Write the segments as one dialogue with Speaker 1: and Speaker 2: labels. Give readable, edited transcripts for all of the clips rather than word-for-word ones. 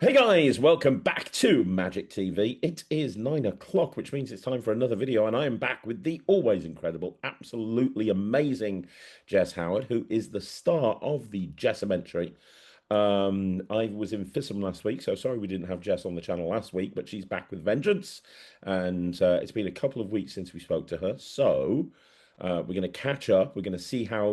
Speaker 1: Hey guys, welcome back to Magic TV. It is 9 o'clock, which means it's time for another video, and I am back with the always incredible, absolutely amazing Jess Howard, who is the star of the Jess-umentary. I was in FISM last week, so sorry we didn't have Jess on the channel last week, but she's back with vengeance, and it's been a couple of weeks since we spoke to her, so we're going to catch up. We're going to see how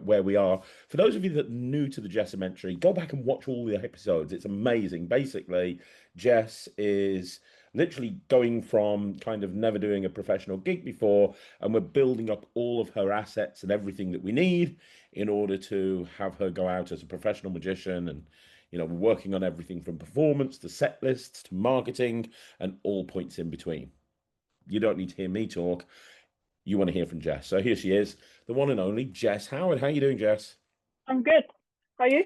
Speaker 1: where we are. For those of you that are new to the Jess-umentary, go back and watch all the episodes. It's amazing. Basically, Jess is literally going from kind of never doing a professional gig before, and we're building up all of her assets and everything that we need in order to have her go out as a professional magician. And we're working on everything from performance to set lists to marketing and all points in between. You don't need to hear me talk. You want to hear from Jess. So here she is, the one and only Jess Howard. How you doing, Jess?
Speaker 2: I'm good. How are you?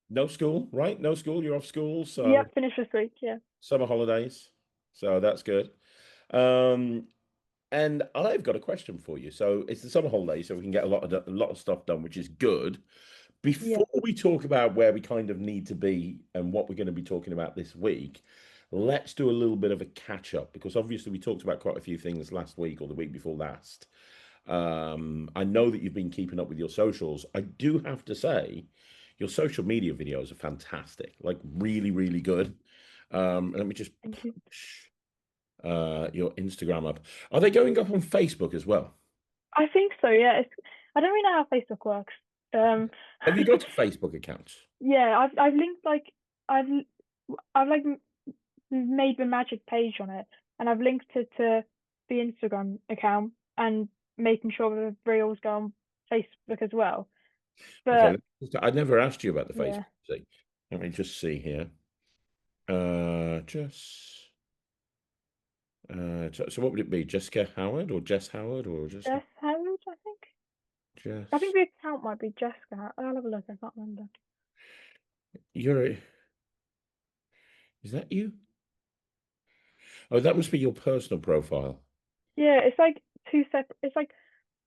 Speaker 1: No school, right? No school. You're off school, so
Speaker 2: Yep, finished this week. Yeah.
Speaker 1: summer holidays. So that's good. Um, and I've got a question for you. So it's the summer holidays, so we can get a lot of stuff done, which is good.
Speaker 2: Yeah.
Speaker 1: Before we talk about where we kind of need to be and what we're going to be talking about this week, let's do a little bit of a catch up because obviously we talked about quite a few things last week or the week before last. I know that you've been keeping up with your socials. I do have to say, your social media videos are fantastic, like really, really good. Let me just
Speaker 2: Thank you.
Speaker 1: push your Instagram up. Are they going up on Facebook as well?
Speaker 2: I think so. Yeah. I don't really know how Facebook works. Um.
Speaker 1: Have you got a Facebook account?
Speaker 2: Yeah. I've linked I've I've made the magic page on it, and I've linked it to the Instagram account and making sure the reels go on Facebook as well.
Speaker 1: Okay,
Speaker 2: But
Speaker 1: I never asked you about the Facebook
Speaker 2: yeah.
Speaker 1: thing. Let me just see here. Just so what would it be? Jessica Howard or Jess Howard or just
Speaker 2: Jess Howard, I think. I think
Speaker 1: Jess?
Speaker 2: the account might be Jessica. I'll have a look. I can't remember.
Speaker 1: You're is that you? Oh, that must be your personal profile.
Speaker 2: Yeah. It's like two separate. It's like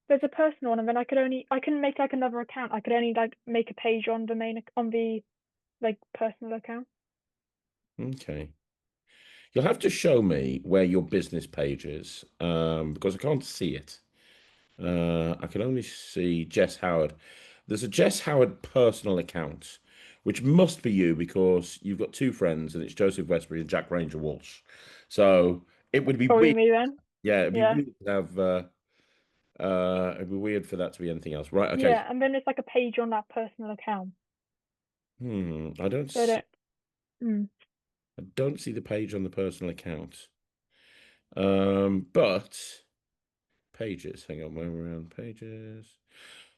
Speaker 2: there's a personal one, and then I can make like another account. I could only like make a page on the on the like personal account.
Speaker 1: Okay. You'll have to show me where your business page is, because I can't see it. I can only see Jess Howard. There's a Jess Howard personal account, which must be you because you've got two friends, and it's Joseph Westbury and Jack Ranger Walsh. So it would be
Speaker 2: Probably
Speaker 1: weird.
Speaker 2: me then.
Speaker 1: Yeah, it'd be
Speaker 2: Yeah.
Speaker 1: weird to have. It'd be weird for that to be anything else, right? Okay.
Speaker 2: Yeah, and then there's like a page on that personal account.
Speaker 1: I don't
Speaker 2: So I
Speaker 1: see,
Speaker 2: don't. Mm,
Speaker 1: I don't see the page on the personal account. But pages. Hang on, where we're on pages.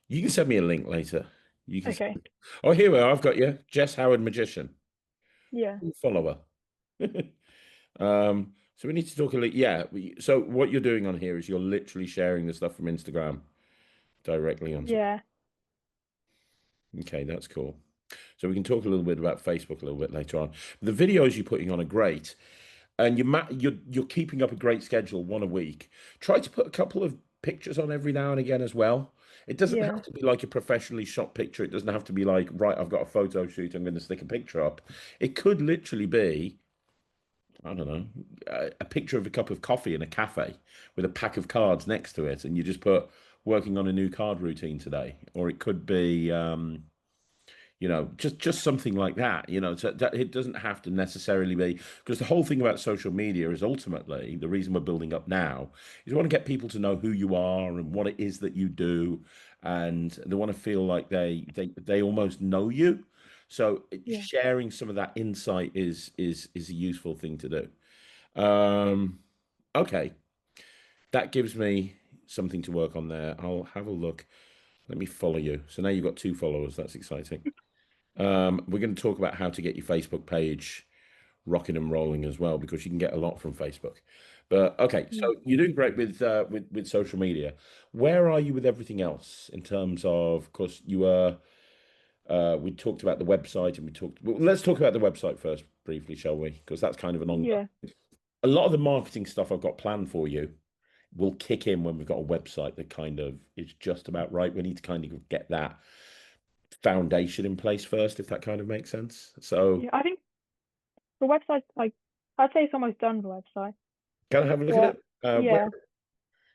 Speaker 1: You can send me a link later. You can.
Speaker 2: okay.
Speaker 1: Oh, here we are. I've got you, Jess Howard Magician.
Speaker 2: Yeah.
Speaker 1: Follower. So we need to talk a little. Yeah. So what you're doing on here is you're literally sharing the stuff from Instagram directly onto.
Speaker 2: Yeah.
Speaker 1: Okay, that's cool. So we can talk a little bit about Facebook a little bit later on. The videos you're putting on are great, and you're keeping up a great schedule, one a week. Try to put a couple of pictures on every now and again as well. It doesn't have
Speaker 2: Yeah.
Speaker 1: to be like a professionally shot picture. It doesn't have to be like, right, I've got a photo shoot, I'm going to stick a picture up. It could literally be, I don't know, a picture of a cup of coffee in a cafe with a pack of cards next to it, and you just put working on a new card routine today. Or it could be, just something like that, so that it doesn't have to necessarily be because the whole thing about social media is ultimately the reason we're building up now is we want to get people to know who you are and what it is that you do, and they want to feel like they almost know you. So
Speaker 2: Yeah.
Speaker 1: sharing some of that insight is a useful thing to do. Okay, that gives me something to work on there. I'll have a look. Let me follow you. So now you've got two followers. That's exciting. We're going to talk about how to get your Facebook page rocking and rolling as well, because you can get a lot from Facebook. But okay,
Speaker 2: Yeah.
Speaker 1: so you're doing great with social media. Where are you with everything else in terms of course, you were we talked about the website and well, let's talk about the website first briefly, shall we? Because that's kind of an ongoing.
Speaker 2: Yeah.
Speaker 1: A lot of the marketing stuff I've got planned for you will kick in when we've got a website that kind of is just about right. We need to kind of get that foundation in place first, if that kind of makes sense. So
Speaker 2: Yeah. I think the website's like, I'd say it's almost done, the website.
Speaker 1: Can I have a look at
Speaker 2: But
Speaker 1: it?
Speaker 2: yeah,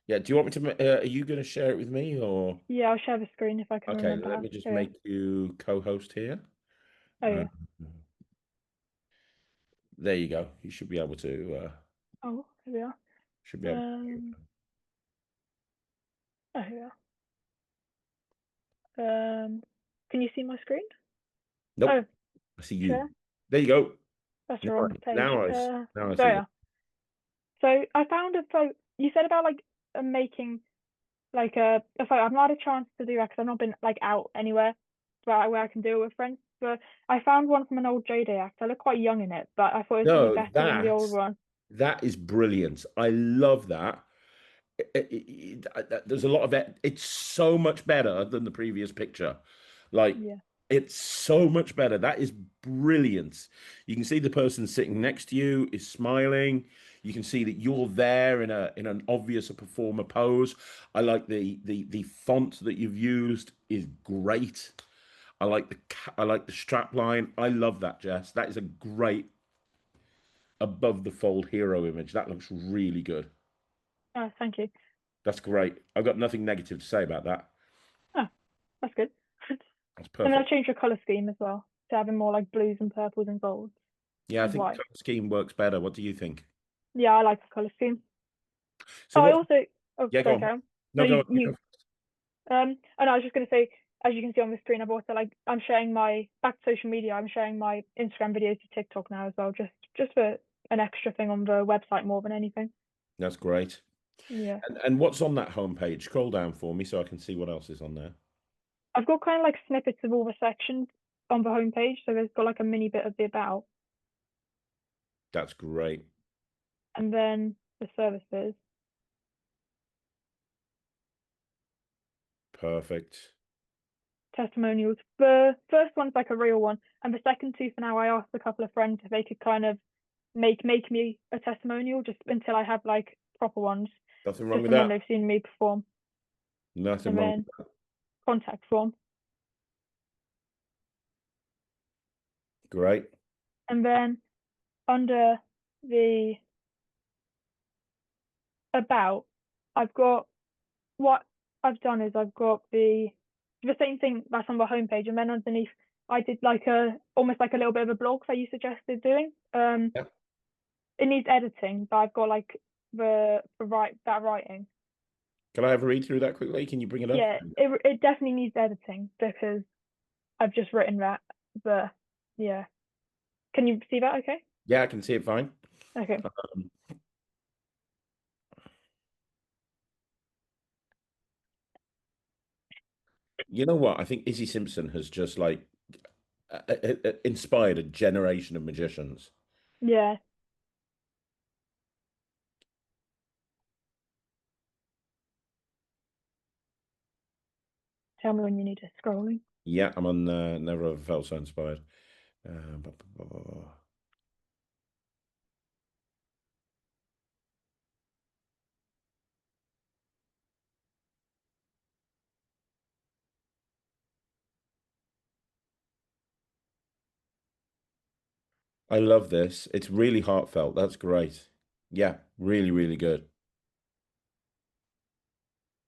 Speaker 1: Yeah. Do you want me to? Are you going to share it with me or?
Speaker 2: yeah, I'll share the screen if I can
Speaker 1: Okay,
Speaker 2: remember
Speaker 1: let
Speaker 2: how.
Speaker 1: me just
Speaker 2: Oh yeah,
Speaker 1: make you co-host here.
Speaker 2: oh
Speaker 1: Uh,
Speaker 2: yeah,
Speaker 1: there you go. You should be able to.
Speaker 2: oh here we are.
Speaker 1: Should be able.
Speaker 2: Oh here we are. Can you see my screen?
Speaker 1: Nope.
Speaker 2: Oh,
Speaker 1: I see you.
Speaker 2: share.
Speaker 1: There you go.
Speaker 2: That's the
Speaker 1: Now,
Speaker 2: wrong page.
Speaker 1: now I see
Speaker 2: There you
Speaker 1: that.
Speaker 2: are. So I found a photo. You said about like making like a photo. I've not had a chance to do that because I've not been like out anywhere where I can do it with friends. But I found one from an old J Day act. I look quite young in it, but I thought it was gonna be
Speaker 1: No,
Speaker 2: better than the old one.
Speaker 1: that is brilliant. I love that. There's a lot of it. It's so much better than the previous picture. Like,
Speaker 2: Yeah.
Speaker 1: it's so much better. That is brilliant. You can see the person sitting next to you is smiling. You can see that you're there in an obvious performer pose. I like the font that you've used is great. I like the strap line. I love that, Jess. That is a great above the fold hero image. That looks really good.
Speaker 2: Oh, thank you.
Speaker 1: That's great. I've got nothing negative to say about that.
Speaker 2: Oh, that's good.
Speaker 1: That's
Speaker 2: And then I
Speaker 1: perfect.
Speaker 2: changed the color scheme as well to having more like blues and purples and golds
Speaker 1: Yeah, I
Speaker 2: and
Speaker 1: think the
Speaker 2: white.
Speaker 1: color scheme works better. What do you think?
Speaker 2: Yeah, I like the color scheme.
Speaker 1: So
Speaker 2: Oh, I
Speaker 1: what?
Speaker 2: also. Oh,
Speaker 1: Yeah, go
Speaker 2: sorry,
Speaker 1: on.
Speaker 2: Karen. No,
Speaker 1: No, go on. You go.
Speaker 2: And I was just going to say, as you can see on the screen, I've also like I'm sharing my back to social media. I'm sharing my Instagram videos to TikTok now as well, just for an extra thing on the website more than anything.
Speaker 1: That's great.
Speaker 2: Yeah,
Speaker 1: And what's on that homepage? Scroll down for me so I can see what else is on there.
Speaker 2: I've got kind of like snippets of all the sections on the homepage, so there's got like a mini bit of the about,
Speaker 1: That's great.
Speaker 2: and then the services,
Speaker 1: Perfect.
Speaker 2: testimonials. The first one's like a real one, and the second two for now, I asked a couple of friends if they could kind of make me a testimonial just until I have like proper ones,
Speaker 1: Nothing wrong
Speaker 2: just
Speaker 1: with
Speaker 2: from when
Speaker 1: that.
Speaker 2: they've seen me perform,
Speaker 1: Nothing
Speaker 2: and
Speaker 1: wrong
Speaker 2: then
Speaker 1: with that.
Speaker 2: contact form,
Speaker 1: Great.
Speaker 2: and then under the about, I've got what I've done is I've got the same thing that's on the homepage, and then underneath I did like a almost like a little bit of a blog that you suggested doing.
Speaker 1: Yeah.
Speaker 2: It needs editing, but I've got like the writing.
Speaker 1: Can I have a read through that quickly? Can you bring it up?
Speaker 2: Yeah, it definitely needs editing because I've just written that. But yeah, can you see that? Okay.
Speaker 1: Yeah, I can see it fine.
Speaker 2: Okay.
Speaker 1: Um, you know what? I think Izzy Simpson has just like inspired a generation of magicians.
Speaker 2: Yeah. Tell me when you need it scrolling.
Speaker 1: Yeah, I'm on Never Ever Felt So Inspired. Blah, blah, blah, blah. I love this. It's really heartfelt. That's great. Yeah, really, really good.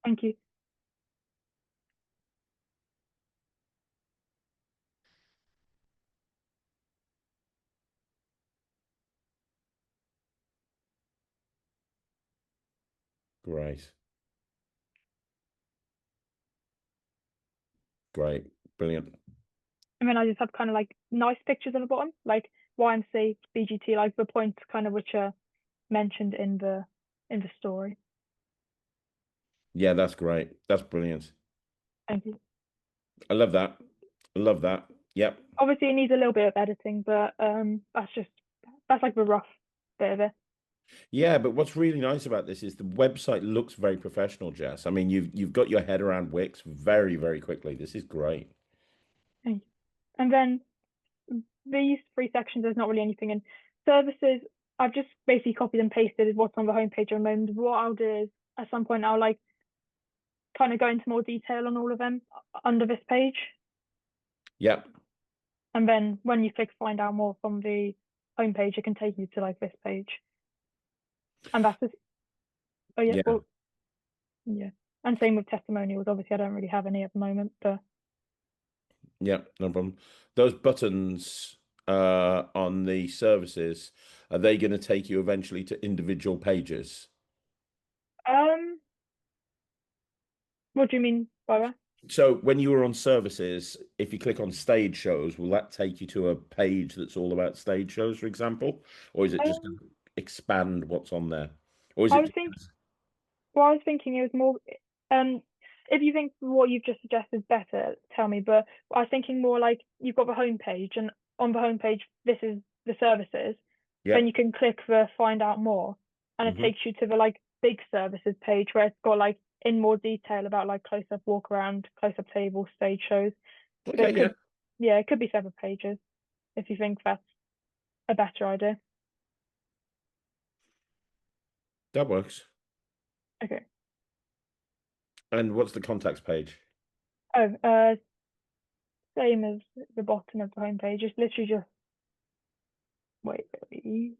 Speaker 2: Thank you.
Speaker 1: Great. Great. Brilliant.
Speaker 2: And then I just have kind of like nice pictures at the bottom, like YMC, BGT, like the points kind of which are mentioned in the story.
Speaker 1: Yeah, that's great. That's brilliant.
Speaker 2: Thank you.
Speaker 1: I love that. I love that. Yep.
Speaker 2: Obviously, it needs a little bit of editing, but that's like the rough bit of it.
Speaker 1: Yeah, but what's really nice about this is the website looks very professional, Jess. I mean, you've got your head around Wix very, very quickly. This is great.
Speaker 2: Thank you. And then these three sections, there's not really anything in services. I've just basically copied and pasted what's on the homepage at the moment. What I'll do is at some point I'll like kind of go into more detail on all of them under this page.
Speaker 1: Yep.
Speaker 2: And then when you click find out more from the homepage, it can take you to like this page. And that's just, oh yeah,
Speaker 1: Yeah.
Speaker 2: well, yeah. And same with testimonials. Obviously, I don't really have any at the moment, but
Speaker 1: Yeah, no problem. Those buttons on the services, are they going to take you eventually to individual pages?
Speaker 2: um, what do you mean by that?
Speaker 1: So when you were on services, if you click on stage shows, will that take you to a page that's all about stage shows, for example? Or is it just going
Speaker 2: Um,
Speaker 1: to expand what's on there? Or is
Speaker 2: I
Speaker 1: it
Speaker 2: was thinking, well, I was thinking it was more, um, if you think what you've just suggested is better, tell me. But I was thinking more like you've got the homepage, and on the homepage, this is the services. Then
Speaker 1: Yep.
Speaker 2: you can click the find out more, and it
Speaker 1: Hmm.
Speaker 2: takes you to the like big services page where it's got like in more detail about like close up walk around, close up tables, stage shows. So
Speaker 1: Okay,
Speaker 2: it
Speaker 1: yeah,
Speaker 2: could, yeah, it could be separate pages if you think that's a better idea.
Speaker 1: that works.
Speaker 2: Okay.
Speaker 1: And what's the contacts page?
Speaker 2: Oh, same as the bottom of the homepage. It's literally just wait,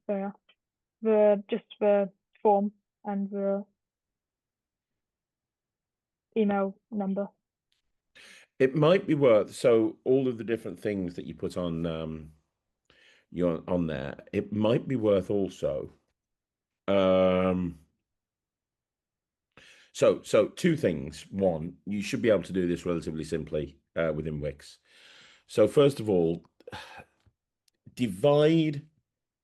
Speaker 2: there. The just the form and the email number.
Speaker 1: It might be worth, so all of the different things that you put on you're on there, it might be worth also. Um, so two things. One, you should be able to do this relatively simply within Wix. So first of all, divide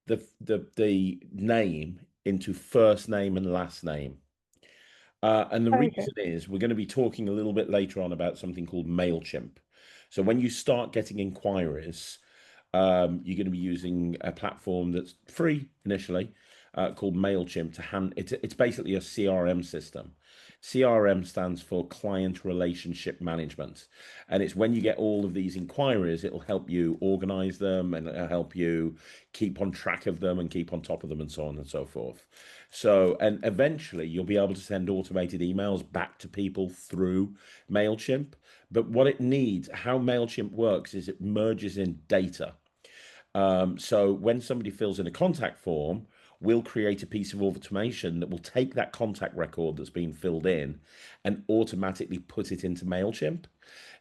Speaker 1: the name into first name and last name. And the
Speaker 2: Okay.
Speaker 1: reason is we're going to be talking a little bit later on about something called MailChimp. So when you start getting inquiries, you're going to be using a platform that's free initially, called MailChimp to hand. It's basically a CRM system. CRM stands for Client Relationship Management, and it's when you get all of these inquiries, it'll help you organize them and it'll help you keep on track of them and keep on top of them and so on and so forth. So, and eventually you'll be able to send automated emails back to people through MailChimp. But what it needs, how MailChimp works, is it merges in data. So when somebody fills in a contact form, we'll create a piece of automation that will take that contact record that's been filled in and automatically put it into MailChimp.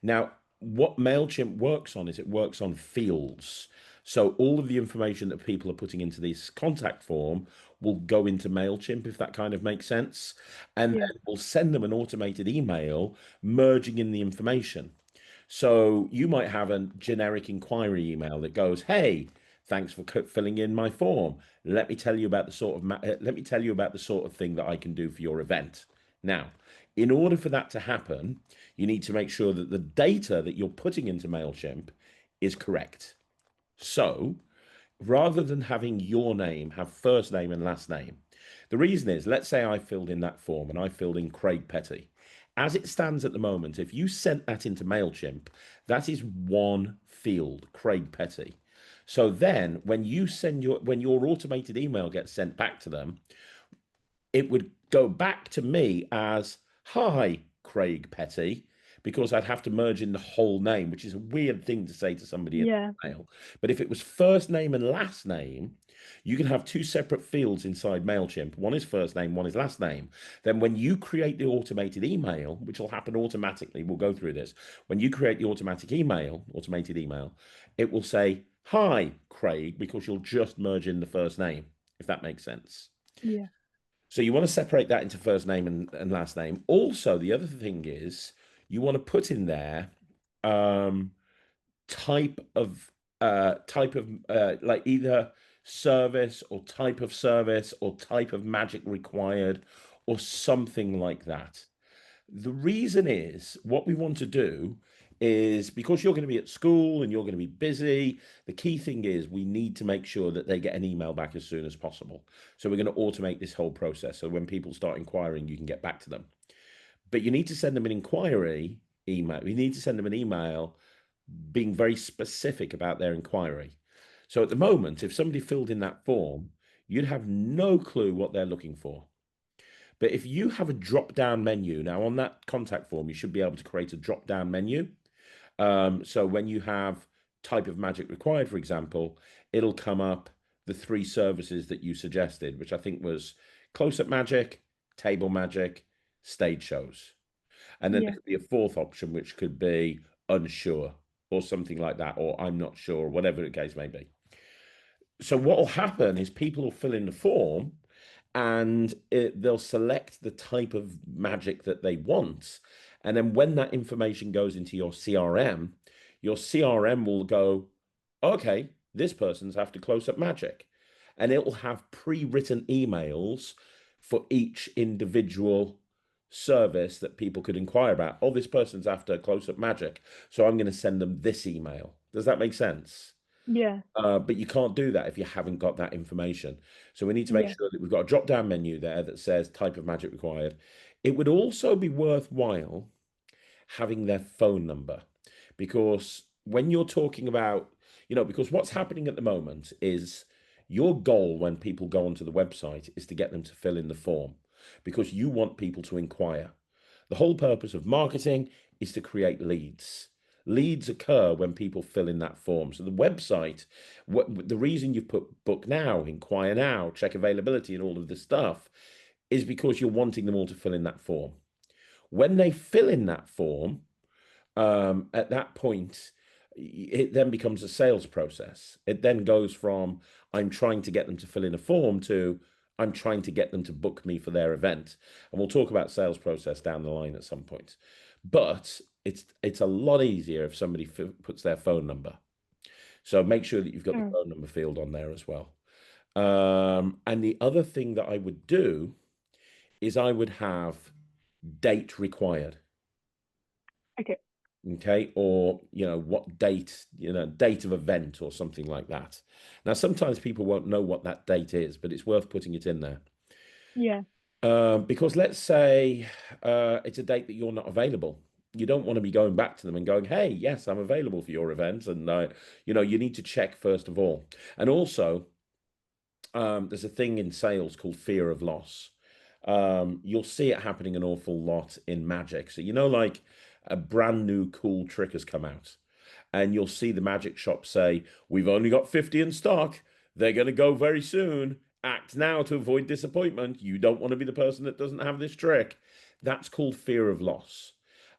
Speaker 1: Now, what MailChimp works on is it works on fields. So all of the information that people are putting into this contact form will go into MailChimp, if that kind of makes sense. And
Speaker 2: Yeah.
Speaker 1: then we'll send them an automated email merging in the information. So you might have a generic inquiry email that goes, "Hey, thanks for filling in my form. Let me tell you about the sort of let me tell you about the sort of thing that I can do for your event." Now, in order for that to happen, you need to make sure that the data that you're putting into MailChimp is correct. So, rather than having your name have first name and last name, the reason is, let's say I filled in that form and I filled in Craig Petty. As it stands at the moment, if you sent that into MailChimp, that is one field, Craig Petty. So then when your automated email gets sent back to them, it would go back to me as, "Hi, Craig Petty," because I'd have to merge in the whole name, which is a weird thing to say to somebody in
Speaker 2: Yeah.
Speaker 1: mail. But if it was first name and last name, you can have two separate fields inside MailChimp. One is first name, one is last name. Then when you create the automated email, which will happen automatically, we'll go through this. When you create the automated email, it will say, "Hi, Craig," because you'll just merge in the first name, if that makes sense.
Speaker 2: Yeah.
Speaker 1: So you want to separate that into first name and last name. Also, the other thing is you want to put in there um, type of like either service or type of magic required or something like that. The reason is what we want to do is because you're going to be at school and you're going to be busy, the key thing is we need to make sure that they get an email back as soon as possible. So we're going to automate this whole process. So when people start inquiring, you can get back to them. But you need to send them an inquiry email. You need to send them an email being very specific about their inquiry. So at the moment, if somebody filled in that form, you'd have no clue what they're looking for. But if you have a drop down menu, now on that contact form, you should be able to create a drop down menu. So when you have type of magic required, for example, it'll come up the three services that you suggested, which I think was close-up magic, table magic, stage shows. And then there
Speaker 2: Yeah.
Speaker 1: could be a fourth option, which could be unsure or something like that, or I'm not sure, whatever the case may be. So what will happen is people will fill in the form and they'll select the type of magic that they want. And then when that information goes into your CRM will go, okay, this person's after close-up magic. And it will have pre-written emails for each individual service that people could inquire about. Oh, this person's after close-up magic, so I'm going to send them this email. Does that make sense?
Speaker 2: Yeah.
Speaker 1: But you can't do that if you haven't got that information. So we need to make
Speaker 2: Yeah.
Speaker 1: sure that we've got a drop-down menu there that says type of magic required. It would also be worthwhile having their phone number because when you're talking about, because what's happening at the moment is your goal when people go onto the website is to get them to fill in the form because you want people to inquire. The whole purpose of marketing is to create leads. Leads occur when people fill in that form. So the website, the reason you've put book now, inquire now, check availability, and all of this stuff is because you're wanting them all to fill in that form. When they fill in that form, at that point, it then becomes a sales process. It then goes from I'm trying to get them to fill in a form to I'm trying to get them to book me for their event. And we'll talk about sales process down the line at some point. But it's a lot easier if somebody puts their phone number. So make sure that you've got the
Speaker 2: Oh,
Speaker 1: phone number field on there as well. And the other thing that I would do is I would have date required.
Speaker 2: okay.
Speaker 1: Okay, or what date, date of event or something like that. Now sometimes people won't know what that date is, but it's worth putting it in there.
Speaker 2: Yeah.
Speaker 1: Because let's say it's a date that you're not available. You don't want to be going back to them and going, hey, yes, I'm available for your event. And you need to check first of all. And also there's a thing in sales called fear of loss. You'll see it happening an awful lot in magic. So, like a brand new cool trick has come out, and you'll see the magic shop say, we've only got 50 in stock. They're going to go very soon. Act now to avoid disappointment. You don't want to be the person that doesn't have this trick. That's called fear of loss.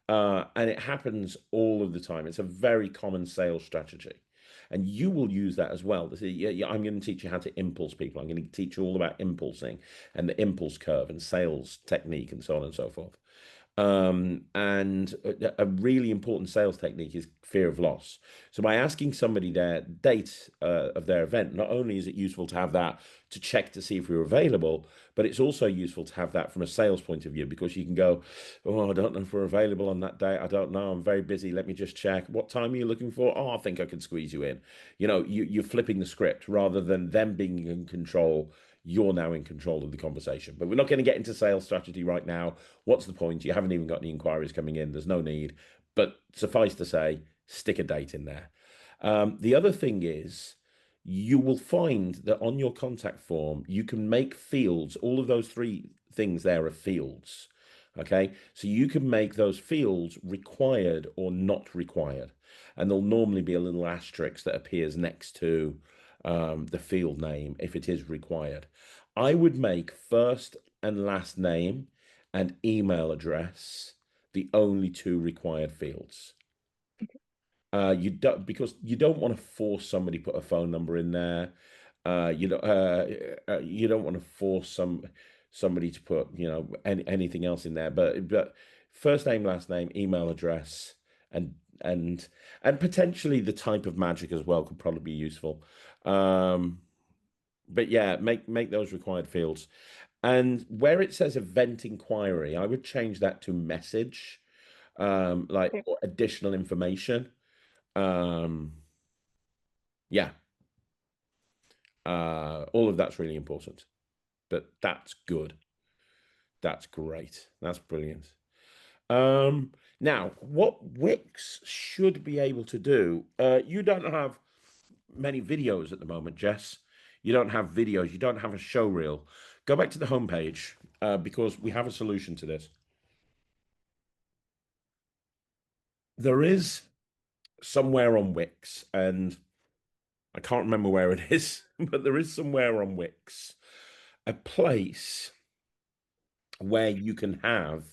Speaker 1: And it happens all of the time. It's a very common sales strategy. And you will use that as well. Yeah, I'm going to teach you how to impulse people. I'm going to teach you all about impulsing and the impulse curve and sales technique and so on and so forth. And a really important sales technique is fear of loss. So by asking somebody their date of their event, not only is it useful to have that to check to see if you're available, but it's also useful to have that from a sales point of view because you can go, oh, I don't know if we're available on that date. I don't know. I'm very busy. Let me just check. What time are you looking for? Oh, I think I can squeeze you in. You're flipping the script rather than them being in control. You're now in control of the conversation. But we're not going to get into sales strategy right now. What's the point? You haven't even got any inquiries coming in. There's no need. But suffice to say, stick a date in there. The other thing is, you will find that on your contact form, you can make fields. All of those three things there are fields. Okay. So you can make those fields required or not required. And there'll normally be a little asterisk that appears next to the field name if it is required. I would make first and last name and email address the only two required fields. You don't because you don't want to force somebody to put a phone number in there. You don't want to force somebody to put anything else in there. But first name, last name, email address, and and and potentially the type of magic as well could probably be useful. Um, but yeah, make those required fields. And where it says event inquiry, I would change that to message, like
Speaker 2: Okay.
Speaker 1: or additional information. Um, yeah, all of that's really important. But that's good. That's great. That's brilliant. Now, what Wix should be able to do, you don't have many videos at the moment, Jess. You don't have videos, you don't have a show reel. Go back to the homepage because we have a solution to this. There is somewhere on Wix, and I can't remember where it is, but there is somewhere on Wix a place where you can embed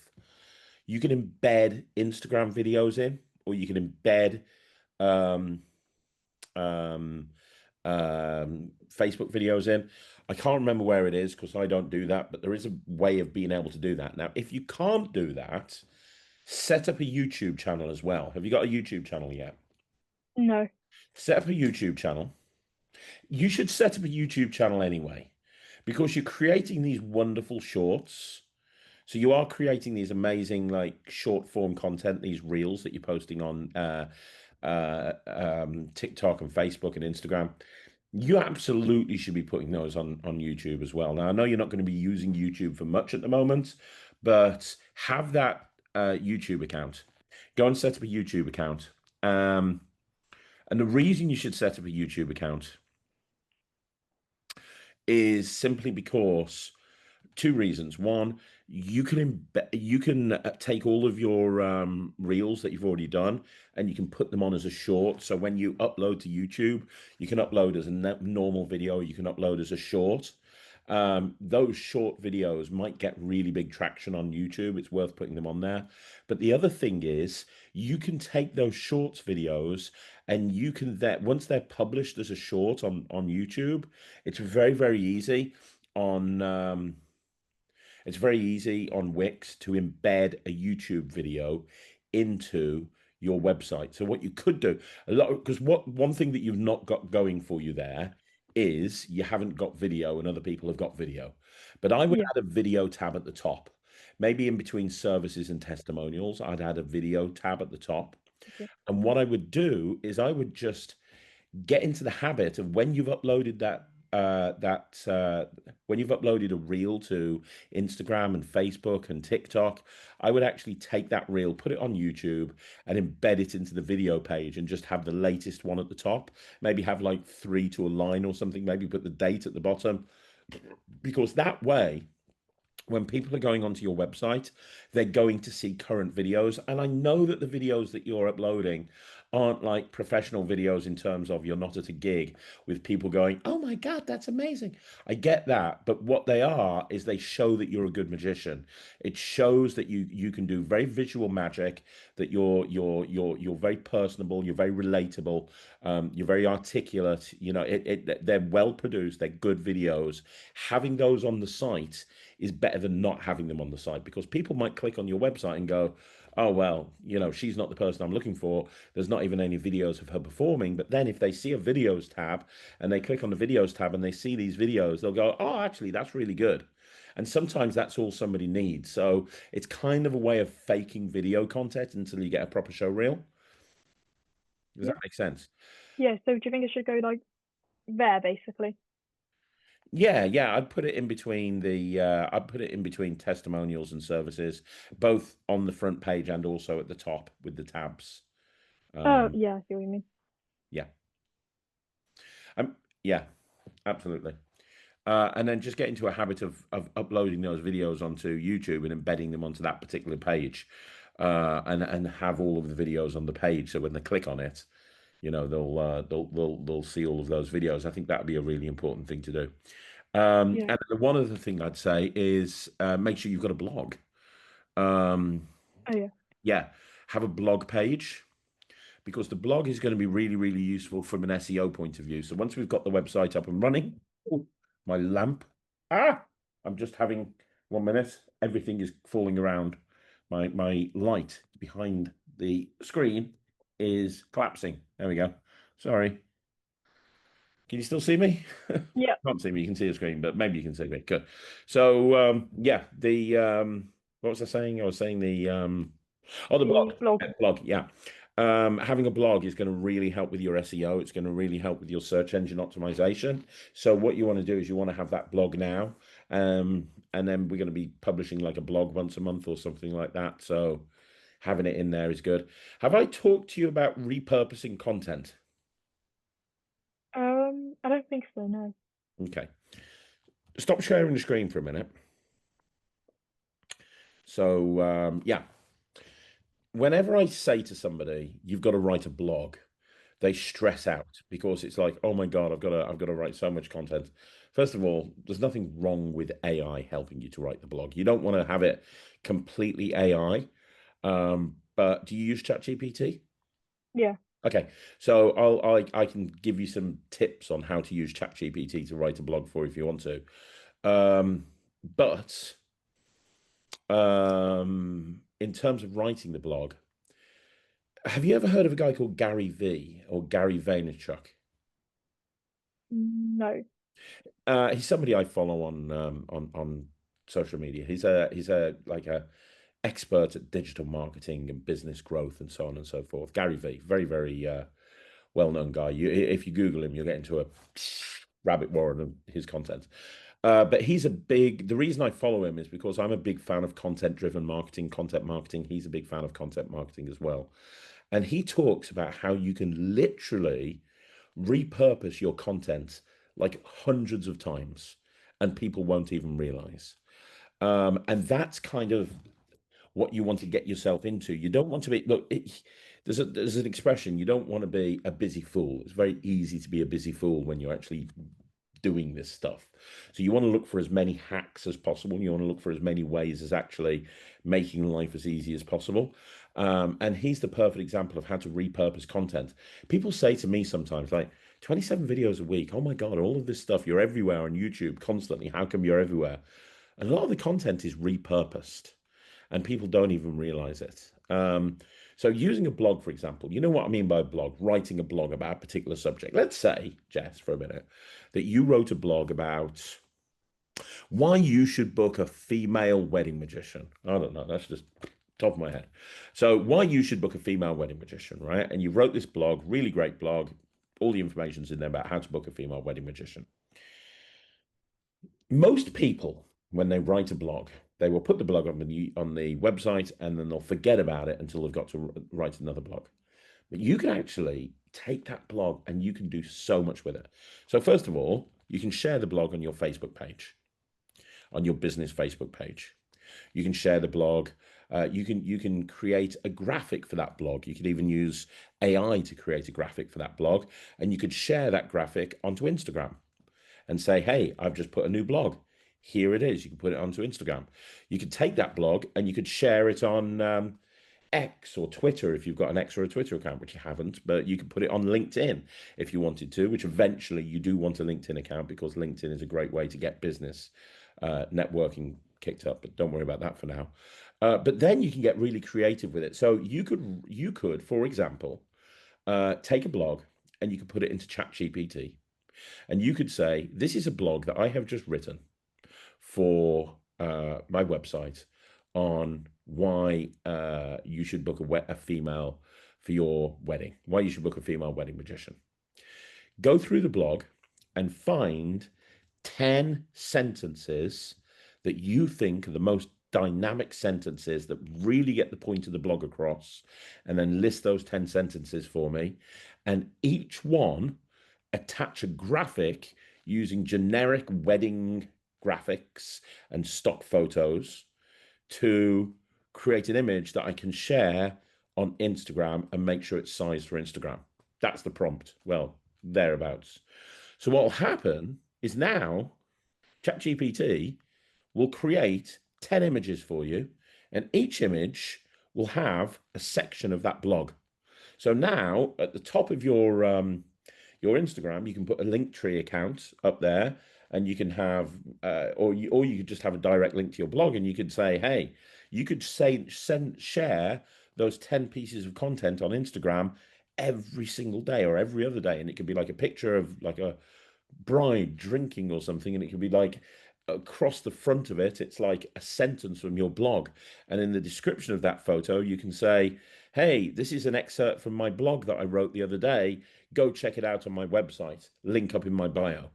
Speaker 1: Instagram videos in, or you can embed um, um, Facebook videos in. I can't remember where it is because I don't do that, but there is a way of being able to do that. Now, if you can't do that, set up a YouTube channel as well. Have you got a YouTube channel yet?
Speaker 2: No.
Speaker 1: Set up a YouTube channel. You should set up a YouTube channel anyway, because you're creating these wonderful shorts. So you are creating these amazing like short form content, these reels that you're posting on TikTok and Facebook and Instagram. You absolutely should be putting those on YouTube as well. Now I know you're not going to be using YouTube for much at the moment, but have that YouTube account. Go and set up a YouTube account. And the reason you should set up a YouTube account is simply because two reasons. One, you can take all of your reels that you've already done and you can put them on as a short. So when you upload to YouTube, you can upload as a normal video, you can upload as a short. Those short videos might get really big traction on YouTube. It's worth putting them on there. But the other thing is, you can take those shorts videos and you can that once they're published as a short on YouTube, it's very easy on it's very easy on Wix to embed a YouTube video into your website. So what you could do a lot, because what one thing that you've not got going for you there is you haven't got video and other people have got video. But I would
Speaker 2: Yeah.
Speaker 1: add a video tab at the top. Maybe in between services and testimonials, I'd add a video tab at the top.
Speaker 2: Okay.
Speaker 1: And what I would do is I would just get into the habit of when you've uploaded when you've uploaded a reel to Instagram and Facebook and TikTok, I would actually take that reel, put it on YouTube, and embed it into the video page and just have the latest one at the top. Maybe have like three to a line or something. Maybe put the date at the bottom, because that way when people are going onto your website, they're going to see current videos. And I know that the videos that you're uploading aren't like professional videos in terms of you're not at a gig with people going, oh my God, that's amazing. I get that. But what they are is they show that you're a good magician. It shows that you can do very visual magic, that you're very personable, you're very relatable, you're very articulate. You know, they're well produced, they're good videos. Having those on the site is better than not having them on the site, because people might click on your website and go, oh, well, you know, she's not the person I'm looking for. There's not even any videos of her performing. But then if they see a videos tab and they click on the videos tab and they see these videos, they'll go, oh, actually, that's really good. And sometimes that's all somebody needs. So it's kind of a way of faking video content until you get a proper show reel. Does
Speaker 2: Yeah.
Speaker 1: that make sense?
Speaker 2: Yeah. So do you think it should go like there basically?
Speaker 1: Yeah, I'd put it in between I'd put it in between testimonials and services, both on the front page and also at the top with the tabs.
Speaker 2: Oh
Speaker 1: Um,
Speaker 2: yeah, I see what you mean.
Speaker 1: yeah, yeah, absolutely. And then just get into a habit of uploading those videos onto YouTube and embedding them onto that particular page, and have all of the videos on the page. So when they click on it, you know, they'll see all of those videos. I think that would be a really important thing to do.
Speaker 2: Yeah.
Speaker 1: And the one other thing I'd say is make sure you've got a blog. Um,
Speaker 2: Oh yeah.
Speaker 1: yeah, have a blog page, because the blog is going to be really useful from an SEO point of view. So once we've got the website up and running, oh, my lamp. Ah, I'm just having 1 minute. Everything is falling around. My light behind the screen is collapsing. There we go. Sorry. Can you still see me?
Speaker 2: Yeah.
Speaker 1: Can't see me. You can see the screen, but maybe you can see me. Good. So yeah, the what was I saying? I was saying the oh, the blog.
Speaker 2: The blog.
Speaker 1: Yeah, blog. Yeah. Having a blog is going to really help with your SEO. It's going to really help with your search engine optimization. So what you want to do is you want to have that blog now, and then we're going to be publishing like a blog once a month or something like that. So having it in there is good. Have I talked to you about repurposing content?
Speaker 2: I don't think so. No.
Speaker 1: Okay. Stop sharing the screen for a minute. So yeah, whenever I say to somebody, you've got to write a blog, they stress out because it's like, oh my God, I've got to write so much content. First of all, there's nothing wrong with AI helping you to write the blog. You don't want to have it completely AI. But do you use ChatGPT?
Speaker 2: Yeah.
Speaker 1: Okay, so I can give you some tips on how to use ChatGPT to write a blog for if you want to. But in terms of writing the blog, have you ever heard of a guy called Gary V or Gary Vaynerchuk?
Speaker 2: No.
Speaker 1: He's somebody I follow on social media. He's a like a expert at digital marketing and business growth and so on and so forth. Gary V, very very well-known guy. If you Google him, you'll get into a rabbit warren of his content. But he's a big. The reason I follow him is because I'm a big fan of content-driven marketing, content marketing. He's a big fan of content marketing as well, and he talks about how you can literally repurpose your content like hundreds of times, and people won't even realize. And that's kind of what you want to get yourself into. You don't want to be look. There's an expression. You don't want to be a busy fool. It's very easy to be a busy fool when you're actually doing this stuff. So you want to look for as many hacks as possible. You want to look for as many ways as actually making life as easy as possible. And he's the perfect example of how to repurpose content. People say to me sometimes, like, 27 videos a week. Oh my God, all of this stuff. You're everywhere on YouTube constantly. How come you're everywhere? And a lot of the content is repurposed and people don't even realize it. So using a blog, for example, you know what I mean by a blog, writing a blog about a particular subject. Let's say, Jess, for a minute, that you wrote a blog about why you should book a female wedding magician. I don't know, that's just top of my head. So why you should book a female wedding magician, right? And you wrote this blog, really great blog. All the information's in there about how to book a female wedding magician. Most people, when they write a blog, they will put the blog on the website and then they'll forget about it until they've got to write another blog. But you can actually take that blog and you can do so much with it. So first of all, you can share the blog on your Facebook page, on your business Facebook page. You can share the blog. You can create a graphic for that blog. You could even use AI to create a graphic for that blog, and you could share that graphic onto Instagram and say, hey, I've just put a new blog. Here it is. You can put it onto Instagram. You could take that blog and you could share it on X or Twitter if you've got an X or a Twitter account, which you haven't, but you could put it on LinkedIn if you wanted to, which eventually you do want a LinkedIn account because LinkedIn is a great way to get business networking kicked up, but don't worry about that for now. But then you can get really creative with it. So you could, for example, take a blog and you could put it into ChatGPT and you could say, this is a blog that I have just written for my website on why you should book a female for your wedding, why you should book a female wedding magician. Go through the blog and find 10 sentences that you think are the most dynamic sentences that really get the point of the blog across, and then list those 10 sentences for me. And each one attach a graphic using generic wedding graphics and stock photos to create an image that I can share on Instagram and make sure it's sized for Instagram. That's the prompt. Well, thereabouts. So what will happen is now ChatGPT will create 10 images for you, and each image will have a section of that blog. So now at the top of your Instagram, you can put a Linktree account up there, and you can have, or you could just have a direct link to your blog, and you could say, hey, you could share those 10 pieces of content on Instagram every single day or every other day, and it could be like a picture of like a bride drinking or something, and it could be like across the front of it, it's like a sentence from your blog. And in the description of that photo, you can say, hey, this is an excerpt from my blog that I wrote the other day. Go check it out on my website, link up in my bio,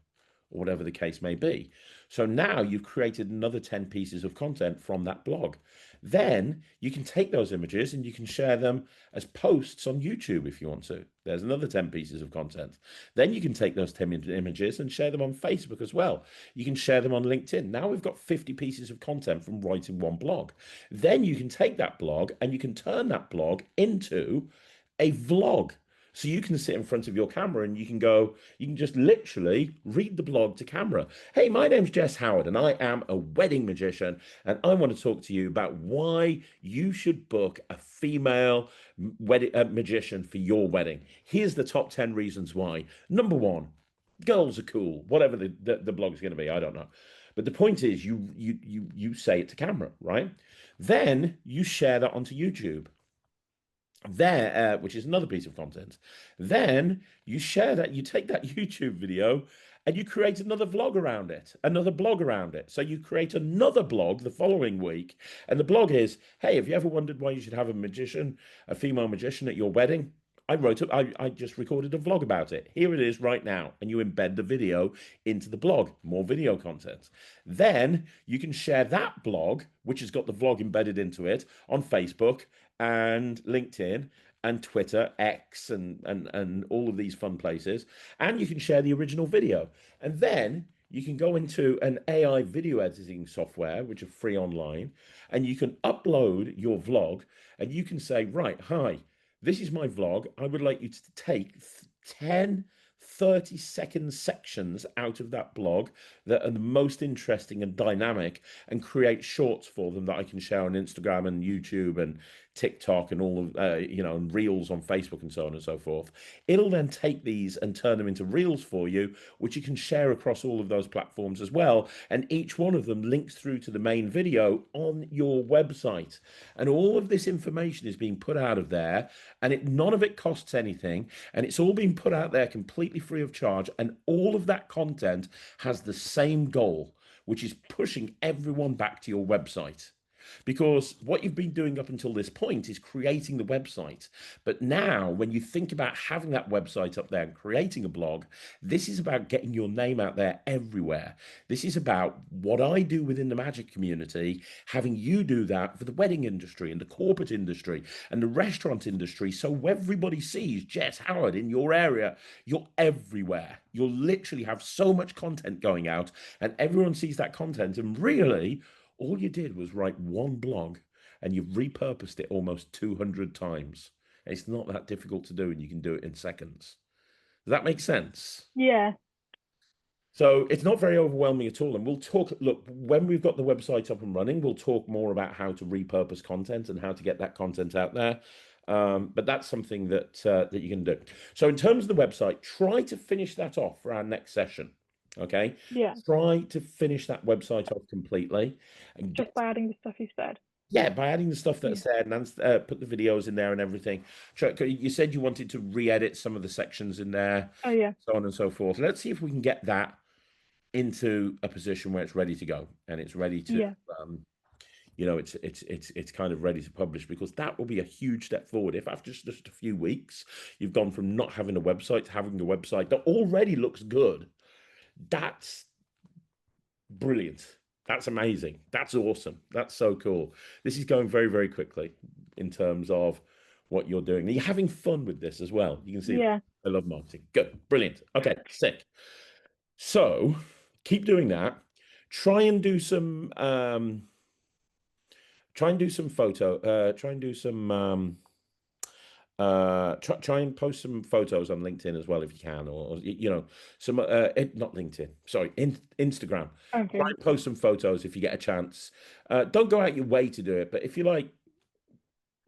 Speaker 1: or whatever the case may be. So now you've created another 10 pieces of content from that blog. Then you can take those images and you can share them as posts on YouTube if you want to. There's another 10 pieces of content. Then you can take those 10 images and share them on Facebook as well. You can share them on LinkedIn. Now we've got 50 pieces of content from writing one blog. Then you can take that blog and you can turn that blog into a vlog. So you can sit in front of your camera and you can just literally read the blog to camera. Hey, my name's Jess Howard and I am a wedding magician. And I want to talk to you about why you should book a female wedding magician for your wedding. Here's the top 10 reasons why. Number one, girls are cool, whatever the blog's going to be. I don't know. But the point is you say it to camera, right? Then you share that onto YouTube there, which is another piece of content. Then you share that, you take that YouTube video and you create another vlog around it, another blog around it. So you create another blog the following week. And the blog is, hey, have you ever wondered why you should have a magician, a female magician at your wedding? I just recorded a vlog about it. Here it is right now. And you embed the video into the blog, more video content. Then you can share that blog, which has got the vlog embedded into it, on Facebook and LinkedIn and Twitter, X, and all of these fun places. And you can share the original video. And then you can go into an AI video editing software, which are free online, and you can upload your vlog and you can say, right, hi, this is my vlog. I would like you to take 10 30-second sections out of that blog that are the most interesting and dynamic and create shorts for them that I can share on Instagram and YouTube and TikTok and all of, and reels on Facebook and so on and so forth. It'll then take these and turn them into reels for you, which you can share across all of those platforms as well. And each one of them links through to the main video on your website. And all of this information is being put out of there, and none of it costs anything. And it's all being put out there completely free of charge. And all of that content has the same goal, which is pushing everyone back to your website. Because what you've been doing up until this point is creating the website. But now, when you think about having that website up there and creating a blog, this is about getting your name out there everywhere. This is about what I do within the magic community, having you do that for the wedding industry and the corporate industry and the restaurant industry. So everybody sees Jess Howard in your area. You're everywhere. You'll literally have so much content going out, and everyone sees that content. And really, all you did was write one blog and you've repurposed it almost 200 times. It's not that difficult to do, and you can do it in seconds. Does that make sense?
Speaker 2: Yeah.
Speaker 1: So it's not very overwhelming at all. And we'll talk, look, when we've got the website up and running, we'll talk more about how to repurpose content and how to get that content out there. But that's something that you can do. So in terms of the website, try to finish that off for our next session. Okay.
Speaker 2: Yeah.
Speaker 1: Try to finish that website off completely and
Speaker 2: Just by adding the stuff you said.
Speaker 1: yeah, by adding the stuff that's
Speaker 2: Yeah.
Speaker 1: there and put the videos in there and everything. You said you wanted to re-edit some of the sections in there,
Speaker 2: Oh yeah.
Speaker 1: so on and so forth. Let's see if we can get that into a position where it's ready to go and it's ready to,
Speaker 2: Yeah.
Speaker 1: it's kind of ready to publish, because that will be a huge step forward. If after just a few weeks you've gone from not having a website to having a website that already looks good, that's brilliant. That's amazing. That's awesome. That's so cool. This is going very, very quickly in terms of what you're doing. You're having fun with this as well. You can see
Speaker 2: Yeah.
Speaker 1: I love marketing. Good. Brilliant. Okay, sick. So keep doing that. Try and do some try and do some photo, try and do some try and post some photos on LinkedIn as well if you can, or some not LinkedIn, sorry, Instagram. Try
Speaker 2: Okay.
Speaker 1: and post some photos if you get a chance. Don't go out your way to do it, but if you like,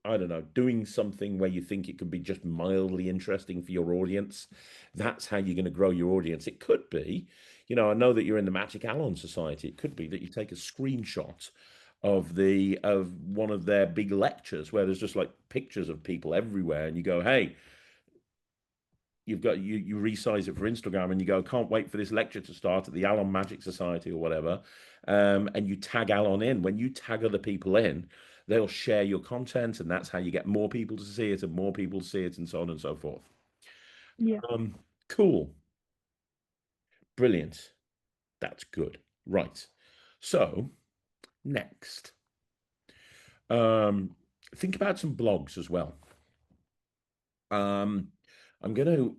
Speaker 1: I don't know, doing something where you think it could be just mildly interesting for your audience, that's how you're going to grow your audience. It could be, I know that you're in the Magic Alon Society. It could be that you take a screenshot of one of their big lectures where there's just like pictures of people everywhere, and you go, hey, you resize it for Instagram, and you go, can't wait for this lecture to start at the Alon Magic Society or whatever, and you tag Alon in. When you tag other people in, they'll share your content, and that's how you get more people to see it and more people to see it, and so on and so forth.
Speaker 2: Yeah.
Speaker 1: Cool. Brilliant. That's good. Right. So next, think about some blogs as well. I'm gonna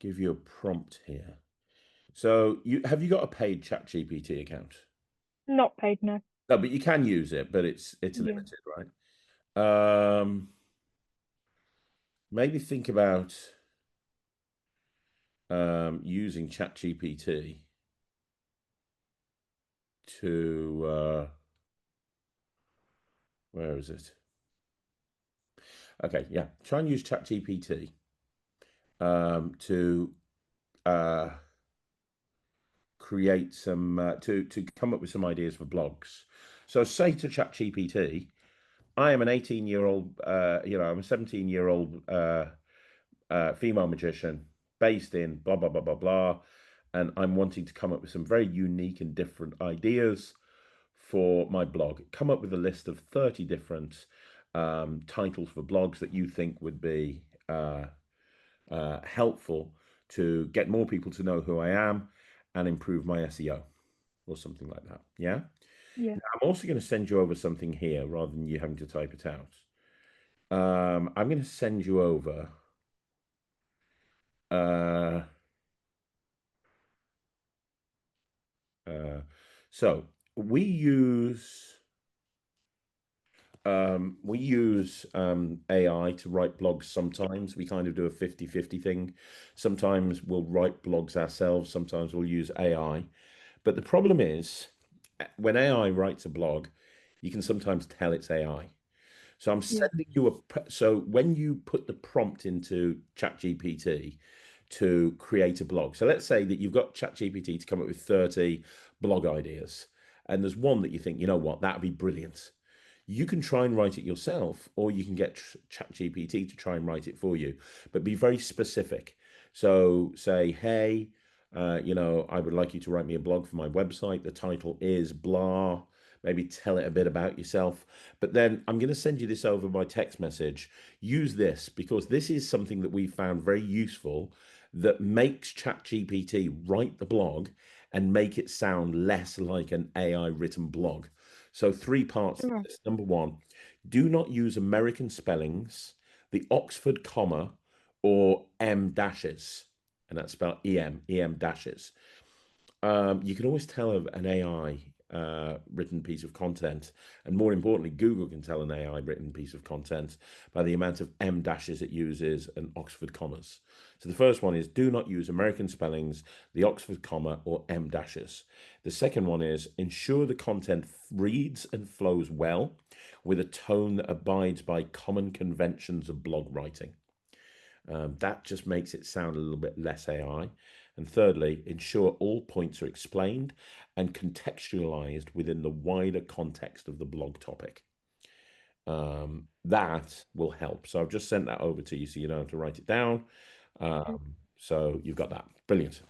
Speaker 1: give you a prompt here. So you got a paid ChatGPT account?
Speaker 2: Not paid, no.
Speaker 1: No, but you can use it, but it's
Speaker 2: Yeah.
Speaker 1: limited, right? Um, maybe think about using ChatGPT to where is it? Okay, yeah. Try and use ChatGPT to uh, create some to come up with some ideas for blogs. So say to ChatGPT, I am an 18-year-old, I'm a 17-year-old female magician based in blah blah blah blah blah, and I'm wanting to come up with some very unique and different ideas for my blog. Come up with a list of 30 different titles for blogs that you think would be helpful to get more people to know who I am and improve my SEO or something like that. Yeah.
Speaker 2: Yeah.
Speaker 1: Now, I'm also going to send you over something here rather than you having to type it out. I'm going to send you over. Uh, uh, so we use AI to write blogs sometimes. We kind of do a 50-50 thing. Sometimes we'll write blogs ourselves, sometimes we'll use AI. But the problem is, when AI writes a blog, you can sometimes tell it's AI. So I'm
Speaker 2: Yeah.
Speaker 1: sending you so when you put the prompt into ChatGPT to create a blog. So let's say that you've got ChatGPT to come up with 30 blog ideas, and there's one that you think, you know what, that'd be brilliant. You can try and write it yourself, or you can get ChatGPT to try and write it for you, but be very specific. So say, hey, I would like you to write me a blog for my website. The title is blah. Maybe tell it a bit about yourself. But then I'm going to send you this over by text message. Use this because this is something that we found very useful that makes ChatGPT write the blog and make it sound less like an AI written blog. So, three parts to
Speaker 2: Okay.
Speaker 1: this. Number one, do not use American spellings, the Oxford comma, or M dashes, and that's spelled EM dashes. You can always tell an AI written piece of content, and more importantly, Google can tell an AI written piece of content by the amount of M dashes it uses and Oxford commas. So the first one is do not use American spellings, the Oxford comma, or M dashes. The second one is ensure the content reads and flows well with a tone that abides by common conventions of blog writing. That just makes it sound a little bit less AI. And thirdly, ensure all points are explained and contextualized within the wider context of the blog topic. That will help. So I've just sent that over to you so you don't have to write it down. So you've got that. Brilliant.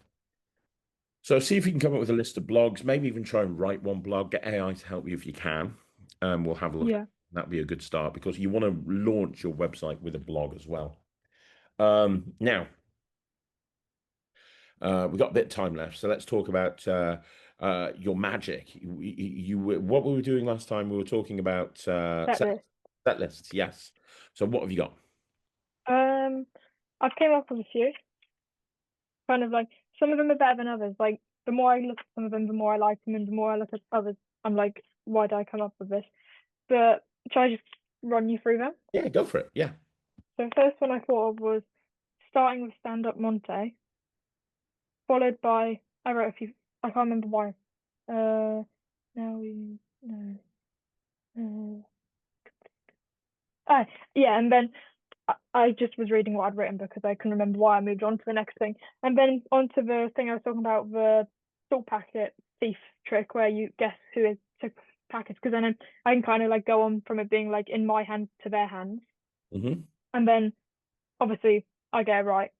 Speaker 1: So see if you can come up with a list of blogs, maybe even try and write one blog, get AI to help you if you can. We'll have a look.
Speaker 2: Yeah.
Speaker 1: That'd be a good start because you want to launch your website with a blog as well. Now, we've got a bit of time left, so let's talk about your magic. What we were doing last time, we were talking about
Speaker 2: Set list.
Speaker 1: set lists. Yes. So what have you got?
Speaker 2: Um, I've came up with a few. Kind of like some of them are better than others. Like the more I look at some of them, the more I like them, and the more I look at others, I'm like, why did I come up with this? But shall I just run you through them?
Speaker 1: Yeah, go for it. Yeah.
Speaker 2: So the first one I thought of was starting with stand up Monte, followed by I wrote a few. I can't remember why. Now we no. Uh, yeah, and then I just was reading what I'd written because I couldn't remember why I moved on to the next thing. And then onto the thing I was talking about, the salt packet thief trick where you guess who is took packets, because then I can kind of like go on from it being like in my hands to their hands.
Speaker 1: Hmm.
Speaker 2: And then obviously I get it right.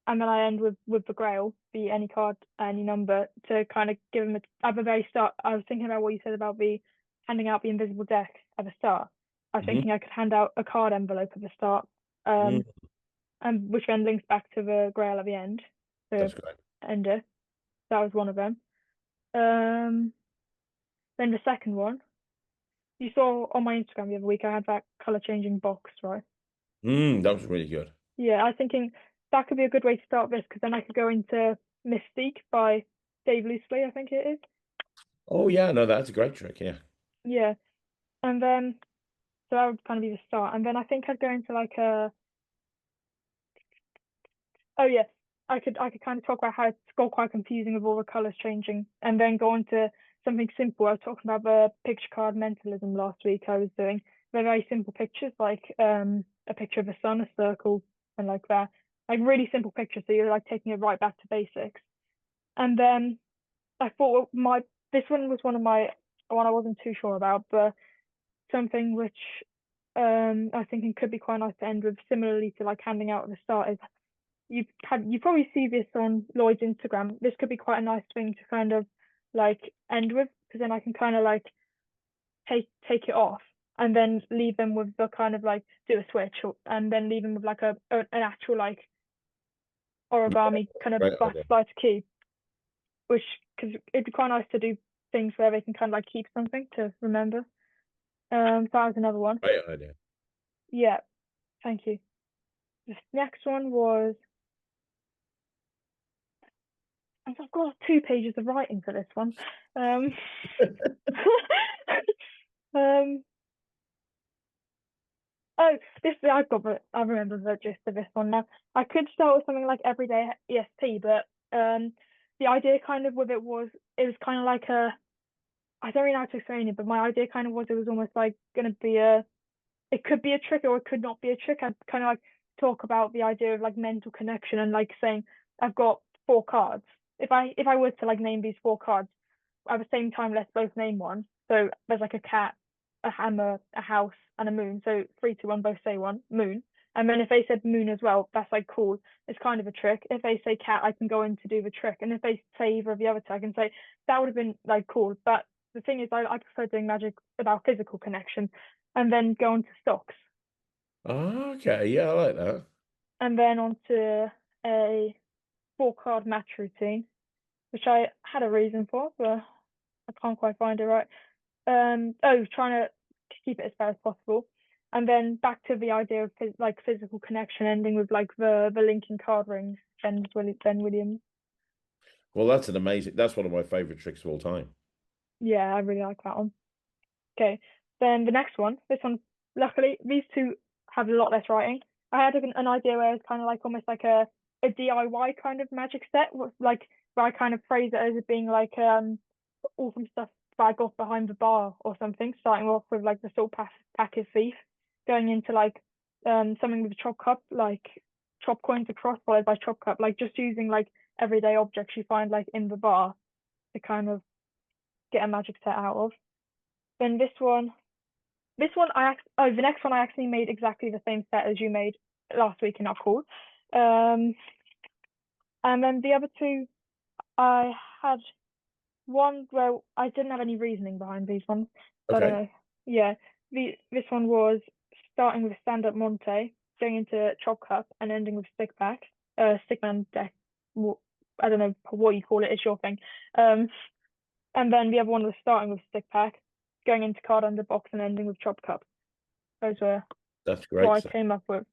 Speaker 2: And then I end with the grail, be any card, any number, to kind of give them at the very start. I was thinking about what you said about the handing out the invisible deck at the start. I was
Speaker 1: Hmm.
Speaker 2: thinking I could hand out a card envelope at the start,
Speaker 1: Mm,
Speaker 2: and which then links back to the grail at the end, the
Speaker 1: that's great.
Speaker 2: ender. That was one of them. Um, then the second one, you saw on my Instagram the other week, I had that color changing box, right?
Speaker 1: That was really good.
Speaker 2: Yeah, I was thinking that could be a good way to start this because then I could go into Mystique by Dave Loosely, I think it is.
Speaker 1: Oh yeah, no, that's a great trick. Yeah.
Speaker 2: Yeah, and then so that would kind of be the start, and then I think I'd go into like Oh yeah, I could kind of talk about how it's got quite confusing with all the colors changing, and then go on to something simple. I was talking about the picture card mentalism last week. I was doing very simple pictures like a picture of a sun, a circle, and like that, like really simple pictures. So you're like taking it right back to basics. And then I thought my this one was one I wasn't too sure about, but something which I was thinking could be quite nice to end with, similarly to like handing out at the start, is you probably see this on Lloyd's Instagram. This could be quite a nice thing to kind of like end with, because then I can kind of like take it off and then leave them with the kind of like do a switch, and then leave them with like an actual like origami kind of
Speaker 1: Right. Okay.
Speaker 2: slice key, which, because it'd be quite nice to do things where they can kind of like keep something to remember. So that was another one.
Speaker 1: Great idea.
Speaker 2: Yeah, thank you. The next one was, I've got 2 pages of writing for this one. Um, um, oh, I remember the gist of this one now. I could start with something like everyday ESP, but the idea kind of with it was kind of like I don't really know how to explain it, but my idea kind of was it was almost like going to be it could be a trick or it could not be a trick. I'd kind of like talk about the idea of like mental connection, and like saying I've got 4 cards. If I were to like name these 4 cards at the same time, let's both name one. So there's like a cat, a hammer, a house, and a moon. So 3, 2, 1, both say one, moon. And then if they said moon as well, that's like cool. It's kind of a trick. If they say cat, I can go in to do the trick. And if they say either of the other two, I can say that would have been like cool. But the thing is, I prefer doing magic about physical connection, and then go on to stocks,
Speaker 1: Oh, okay. Yeah, I like that.
Speaker 2: and then on to a 4 card match routine, which I had a reason for, but I can't quite find it right. Trying to keep it as fair as possible. And then back to the idea of like physical connection, ending with like the linking card rings, Ben Williams.
Speaker 1: Well, that's an amazing. That's one of my favorite tricks of all time.
Speaker 2: Yeah, I really like that one. Okay, then the next one. This one, luckily, these two have a lot less writing. I had an idea where it's kind of like almost like a DIY kind of magic set, like where I kind of phrase it as it being like awesome stuff that I got behind the bar or something. Starting off with like the salt packet thief, going into like something with a chop cup, like chop coins across followed by chop cup, like just using like everyday objects you find like in the bar to kind of get a magic set out of. Then the next one I actually made exactly the same set as you made last week in our call. Um, and then the other two, I had one where I didn't have any reasoning behind these ones. So I don't
Speaker 1: Okay.
Speaker 2: know. Yeah, this one was starting with stand up Monte, going into chop cup, and ending with stickman deck. I don't know what you call it. It's your thing. Um, and then the other one was starting with stick pack, going into card under box, and ending with chop cup. Those were
Speaker 1: That's
Speaker 2: what
Speaker 1: great
Speaker 2: I
Speaker 1: stuff.
Speaker 2: came up with.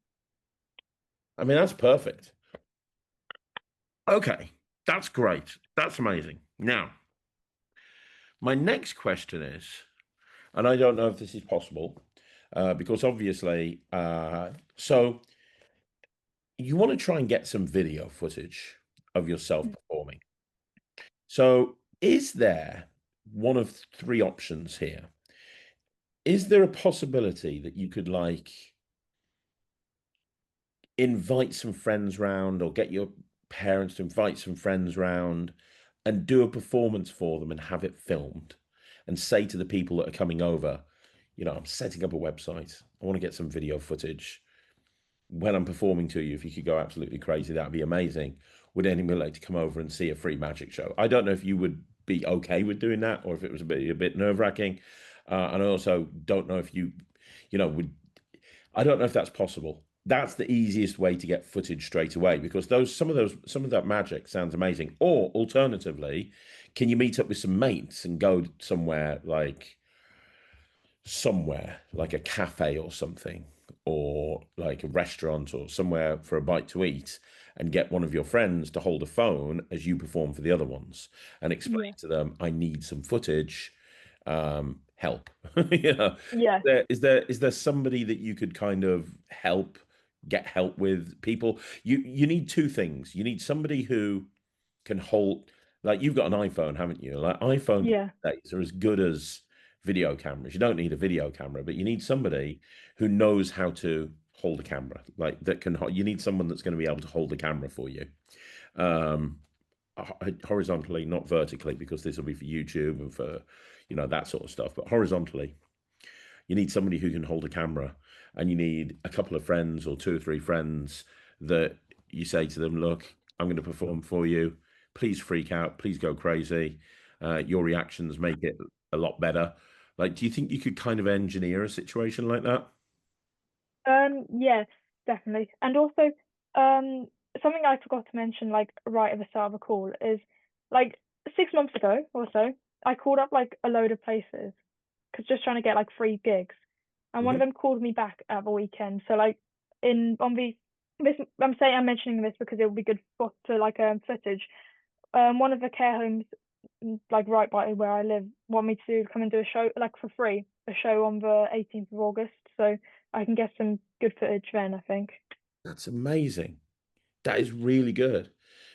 Speaker 1: I mean, that's perfect. Okay. That's great. That's amazing. Now, my next question is, and I don't know if this is possible, because obviously, so you want to try and get some video footage of yourself performing. So, is there one of 3 options here? Is there a possibility that you could like invite some friends round or get your parents to invite some friends round and do a performance for them and have it filmed and say to the people that are coming over, I'm setting up a website. I want to get some video footage. When I'm performing to you, if you could go absolutely crazy, that'd be amazing. Would anyone like to come over and see a free magic show? I don't know if you would be okay with doing that or if it was a bit nerve-wracking. And I also don't know if would I don't know if that's possible. That's the easiest way to get footage straight away because some of that magic sounds amazing. Or alternatively, can you meet up with some mates and go somewhere like a cafe or something, or like a restaurant or somewhere for a bite to eat, and get one of your friends to hold a phone as you perform for the other ones and explain
Speaker 2: Yeah.
Speaker 1: to them, I need some footage. Help. You know,
Speaker 2: Yeah.
Speaker 1: is there somebody that you could kind of help get help with people. You need two things. You need somebody who can hold, like you've got an iPhone, haven't you? Like iPhones
Speaker 2: Yeah.
Speaker 1: these days are as good as video cameras. You don't need a video camera, but you need somebody who knows how to hold a camera, like that can. You need someone that's going to be able to hold the camera for you, um, horizontally, not vertically, because this will be for YouTube and for that sort of stuff. But horizontally, you need somebody who can hold a camera, and you need a couple of friends or two or three friends that you say to them, look, I'm going to perform for you. Please freak out. Please go crazy. Your reactions make it a lot better. Like, do you think you could kind of engineer a situation like that?
Speaker 2: Yeah, definitely. And also, um, something I forgot to mention, like right at the start of the call, is like 6 months ago or so, I called up like a load of places because just trying to get like free gigs, and one of
Speaker 1: Mhm.
Speaker 2: them called me back at the weekend. So like in on the this, I'm mentioning this because it will be good for like footage. One of the care homes like right by where I live want me to come and do a show like for free, a show on the 18th of August. So I can get some good footage then, I think.
Speaker 1: That's amazing. That is really good.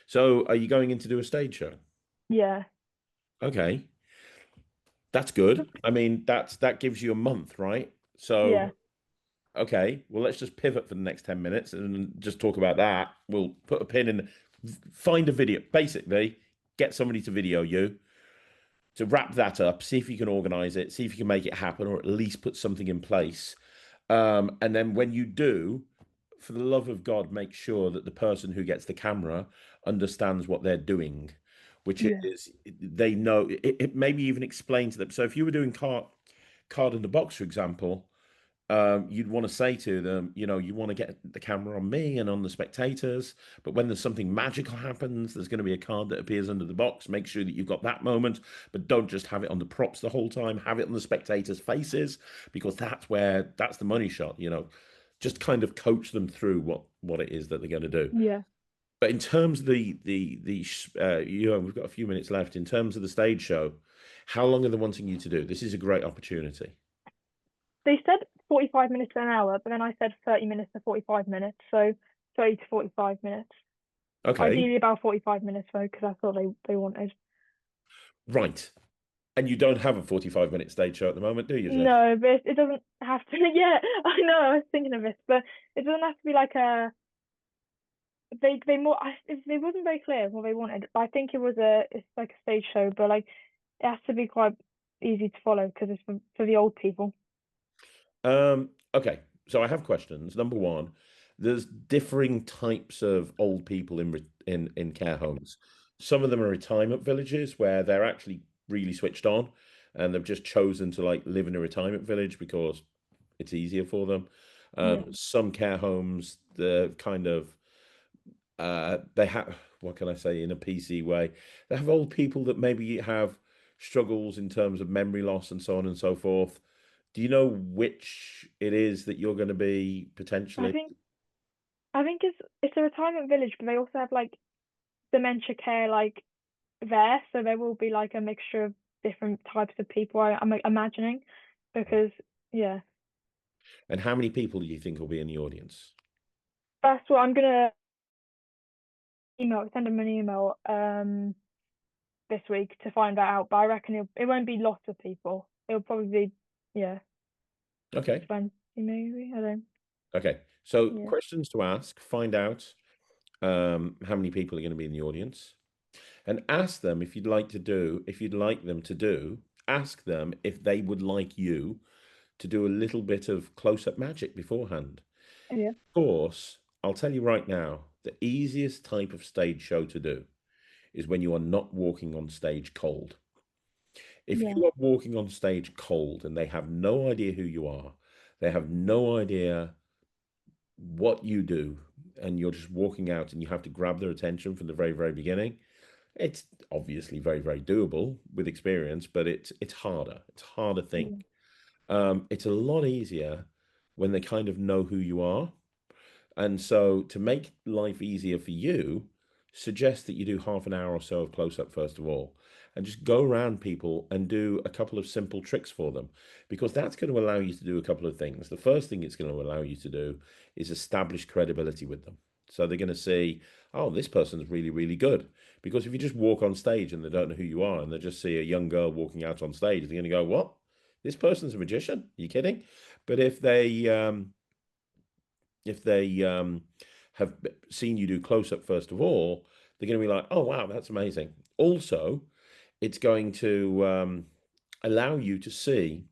Speaker 1: So, are you going in to do a stage show?
Speaker 2: Yeah.
Speaker 1: Okay, that's good. I mean, that gives you a month, right? So,
Speaker 2: Yeah.
Speaker 1: okay, well, let's just pivot for the next 10 minutes and just talk about that. We'll put a pin in, find a video, basically, get somebody to video you to wrap that up, see if you can organize it, see if you can make it happen, or at least put something in place. And then when you do, for the love of God, make sure that the person who gets the camera understands what they're doing, which
Speaker 2: Yeah.
Speaker 1: is they know it maybe even explain to them. So if you were doing card in the box, for example, you'd want to say to them, you want to get the camera on me and on the spectators, but when there's something magical happens, there's going to be a card that appears under the box. Make sure that you've got that moment, but don't just have it on the props the whole time. Have it on the spectators' faces, because that's the money shot. Just kind of coach them through what it is that they're going to do.
Speaker 2: Yeah.
Speaker 1: But in terms of we've got a few minutes left. In terms of the stage show, how long are they wanting you to do? This is a great opportunity.
Speaker 2: They said 45 minutes to an hour, but then I said 30 minutes to 45 minutes. So 30 to 45 minutes.
Speaker 1: Okay,
Speaker 2: Ideally about 45 minutes though, because I thought they wanted.
Speaker 1: right. And you don't have a 45-minute stage show at the moment, do you, Jess?
Speaker 2: No, but it doesn't have to. Yeah, I know. I was thinking of this, but it doesn't have to be like a. They more. It wasn't very clear what they wanted. I think it's like a stage show, but like it has to be quite easy to follow because it's for the old people.
Speaker 1: Okay, so I have questions. Number one, there's differing types of old people in care homes. Some of them are retirement villages where they're actually really switched on, and they've just chosen to like live in a retirement village because it's easier for them.
Speaker 2: Yeah,
Speaker 1: Some care homes, the kind of they have, what can I say, in a PC way, they have old people that maybe have struggles in terms of memory loss and so on and so forth. Do you know which it is that you're going to be
Speaker 2: I
Speaker 1: potentially?
Speaker 2: think I think it's a retirement village, but they also have like dementia care like there, so there will be like a mixture of different types of people. I'm imagining because yeah,
Speaker 1: And how many people do you think will be in the audience?
Speaker 2: that's what I'm gonna send them an email this week to find that out. But I reckon it won't be lots of people. It'll probably be yeah,
Speaker 1: Okay.
Speaker 2: 20 maybe. I don't.
Speaker 1: Okay. So
Speaker 2: Yeah.
Speaker 1: questions to ask, find out how many people are going to be in the audience, and ask them if you'd like them to do, ask them if they would like you to do a little bit of close-up magic beforehand.
Speaker 2: Yeah.
Speaker 1: Of course, I'll tell you right now, the easiest type of stage show to do is when you are not walking on stage cold. If
Speaker 2: Yeah.
Speaker 1: you are walking on stage cold and they have no idea who you are, they have no idea what you do, and you're just walking out and you have to grab their attention from the very, very beginning, it's obviously very, very doable with experience, but it's harder. It's a harder thing.
Speaker 2: Yeah.
Speaker 1: It's a lot easier when they kind of know who you are. And so to make life easier for you, suggest that you do half an hour or so of close up first of all. and just go around people and do a couple of simple tricks for them, because that's going to allow you to do a couple of things. The first thing it's going to allow you to do is establish credibility with them. So they're going to see, oh, this person's really, really good. Because if you just walk on stage and they don't know who you are and they just see a young girl walking out on stage, they're going to go, what? This person's a magician? Are you kidding? But if they have seen you do close up first of all, they're going to be like, oh wow, that's amazing. Also, it's going to allow you to see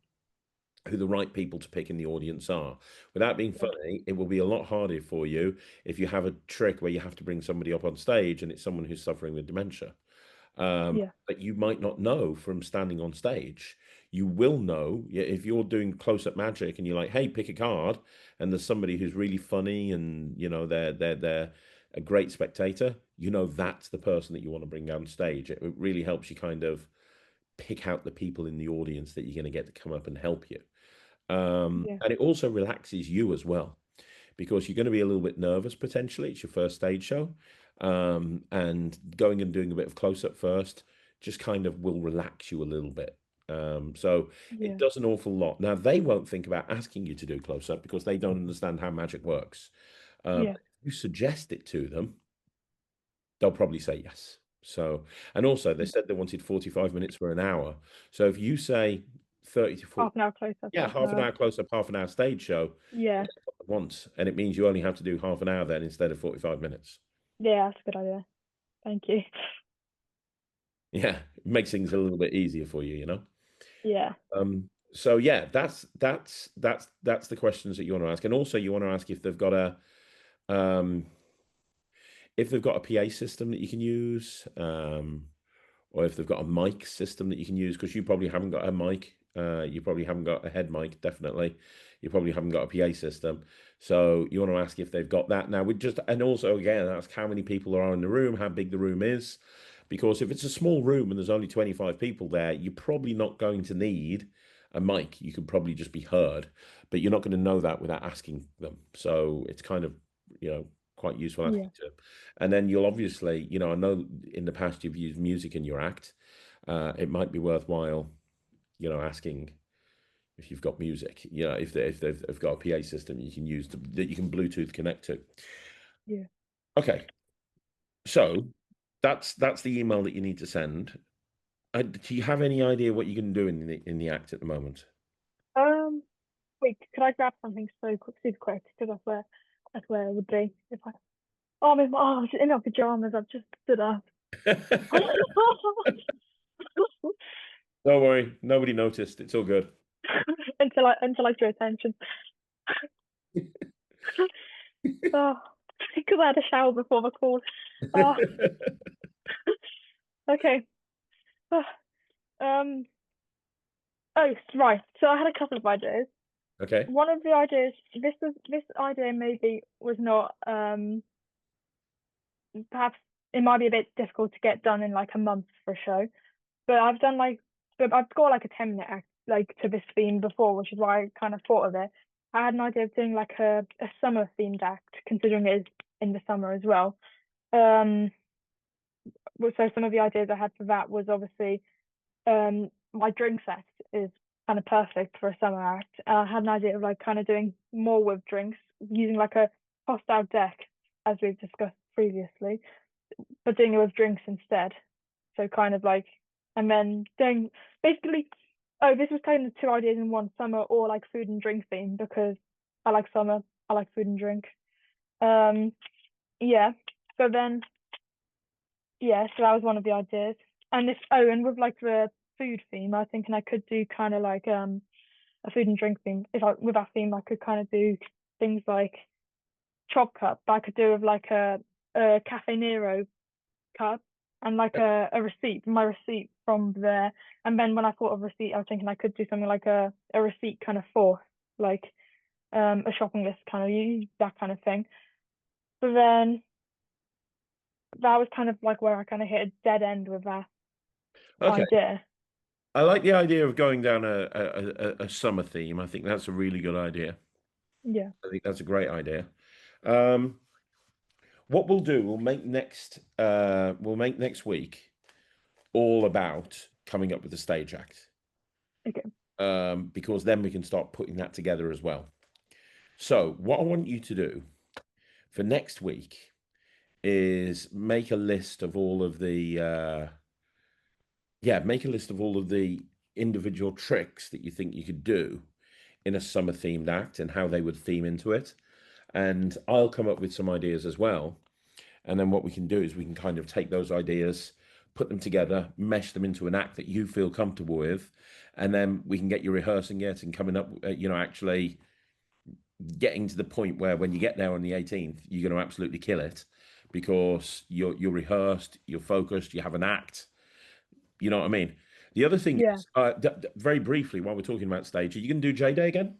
Speaker 1: who the right people to pick in the audience are. Without being
Speaker 2: Yeah.
Speaker 1: funny, it will be a lot harder for you if you have a trick where you have to bring somebody up on stage and it's someone who's suffering with dementia.
Speaker 2: Yeah.
Speaker 1: That you might not know from standing on stage. You will know, yeah, if you're doing close-up magic and you're like, "Hey, pick a card," and there's somebody who's really funny and they're a great spectator. You know that's the person that you want to bring down stage. It really helps you kind of pick out the people in the audience that you're going to get to come up and help you.
Speaker 2: Yeah.
Speaker 1: And it also relaxes you as well, because you're going to be a little bit nervous potentially. It's your first stage show. And going and doing a bit of close up first just kind of will relax you a little bit. So it
Speaker 2: Yeah.
Speaker 1: does an awful lot. Now, they won't think about asking you to do close up because they don't understand how magic works.
Speaker 2: Yeah.
Speaker 1: If you suggest it to them, they'll probably say yes. So, and also they
Speaker 2: Mm.
Speaker 1: said they wanted 45 minutes for an hour. So if you say 30 to 40,
Speaker 2: Half an hour close up,
Speaker 1: yeah,
Speaker 2: half an
Speaker 1: half an
Speaker 2: hour.
Speaker 1: hour close up, half an hour stage show,
Speaker 2: Yeah.
Speaker 1: once, and it means you only have to do half an hour then instead of 45 minutes.
Speaker 2: Yeah, that's a good idea. Thank you.
Speaker 1: Yeah, it makes things a little bit easier for you, you know.
Speaker 2: Yeah.
Speaker 1: So yeah, that's the questions that you want to ask, and also you want to ask um if they've got a PA system that you can use, or if they've got a mic system that you can use, because you probably haven't got a mic. You probably haven't got a head mic, definitely. You probably haven't got a PA system. So you want to ask if they've got that. Now, we just, and also again, ask how many people are in the room, how big the room is. Because if it's a small room and there's only 25 people there, you're probably not going to need a mic. You could probably just be heard, but you're not going to know that without asking them. So it's kind of, quite useful
Speaker 2: Yeah.
Speaker 1: asking to. And then you'll obviously, I know in the past you've used music in your act. It might be worthwhile, asking if you've got music. If they've got a PA system you can use that you can Bluetooth connect to.
Speaker 2: Yeah.
Speaker 1: Okay, so that's the email that you need to send. Do you have any idea what you're going to do in the act at the moment?
Speaker 2: Um. Wait, could I grab something so quick, super quick? Because that's where it would be if I. Oh, I'm in my pajamas. I've just stood up.
Speaker 1: Don't worry, nobody noticed. It's all good.
Speaker 2: until I drew attention. Oh, because I had a shower before the call. Oh, okay. Oh, um. Oh, right. So I had a couple of ideas.
Speaker 1: Okay.
Speaker 2: One of the ideas, this idea maybe was not perhaps it might be a bit difficult to get done in like a month for a show. But I've got like a 10-minute act like to this theme before, which is why I kind of thought of it. I had an idea of doing like a summer themed act, considering it is in the summer as well. Um, so some of the ideas I had for that was obviously my drink set is kind of perfect for a summer act. I had an idea of like kind of doing more with drinks, using like a tossed out deck, as we've discussed previously, but doing it with drinks instead. So kind of like, and then doing basically, oh, this was kind of two ideas in one: summer or like food and drink theme, because I like summer, I like food and drink. Um, yeah. So then, yeah, so that was one of the ideas. And and with like the food theme, I was thinking I could do kind of like a food and drink theme. If I with that theme, I could kind of do things like chop cup, but I could do with like a Cafe Nero cup and like a receipt, my receipt from there. And then when I thought of receipt, I was thinking I could do something like a receipt kind of for like a shopping list kind of that kind of thing. But then that was kind of like where I kind of hit a dead end with that
Speaker 1: Okay.
Speaker 2: idea.
Speaker 1: I like the idea of going down a summer theme. I think that's a really good idea.
Speaker 2: Yeah.
Speaker 1: I think that's a great idea. Um, what we'll do, we'll make next week. all about coming up with a stage act,
Speaker 2: Okay.
Speaker 1: because then we can start putting that together as well. So what I want you to do for next week is make a list of all of the make a list of all of the individual tricks that you think you could do in a summer themed act and how they would theme into it. And I'll come up with some ideas as well. And then what we can do is we can kind of take those ideas, put them together, mesh them into an act that you feel comfortable with, and then we can get you rehearsing it and coming up, actually getting to the point where when you get there on the 18th, you're going to absolutely kill it because you're rehearsed, you're focused, you have an act. You know what I mean? The other thing
Speaker 2: Yeah.
Speaker 1: is, very briefly, while we're talking about stage, are you going to do J Day again?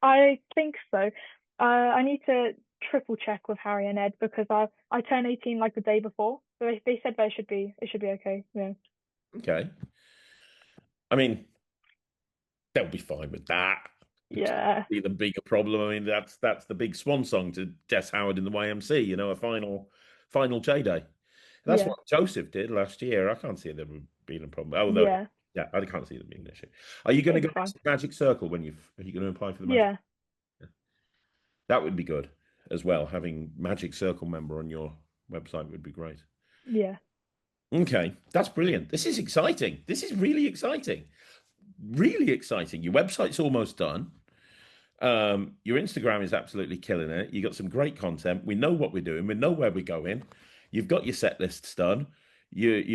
Speaker 2: I think so. I need to triple check with Harry and Ed because I turned 18 like the day before. So they said it should be okay. Yeah.
Speaker 1: Okay. I mean, they'll be fine with that.
Speaker 2: Yeah.
Speaker 1: Be the bigger problem. I mean, that's the big swan song to Jess Howard in the YMC. A final J Day. That's
Speaker 2: Yeah.
Speaker 1: what Joseph did last year. I can't see there being a problem. Although,
Speaker 2: Yeah.
Speaker 1: yeah, I can't see there being an issue. Are you going to
Speaker 2: It'll
Speaker 1: go
Speaker 2: be fine.
Speaker 1: to the Magic Circle when are you going to apply for the Magic?
Speaker 2: Yeah.
Speaker 1: That would be good as well. Having Magic Circle member on your website would be great.
Speaker 2: Yeah.
Speaker 1: Okay, that's brilliant. This is exciting. This is really exciting. Really exciting. Your website's almost done. Your Instagram is absolutely killing it. You got some great content. We know what we're doing. We know where we're going. You've got your set lists done. We've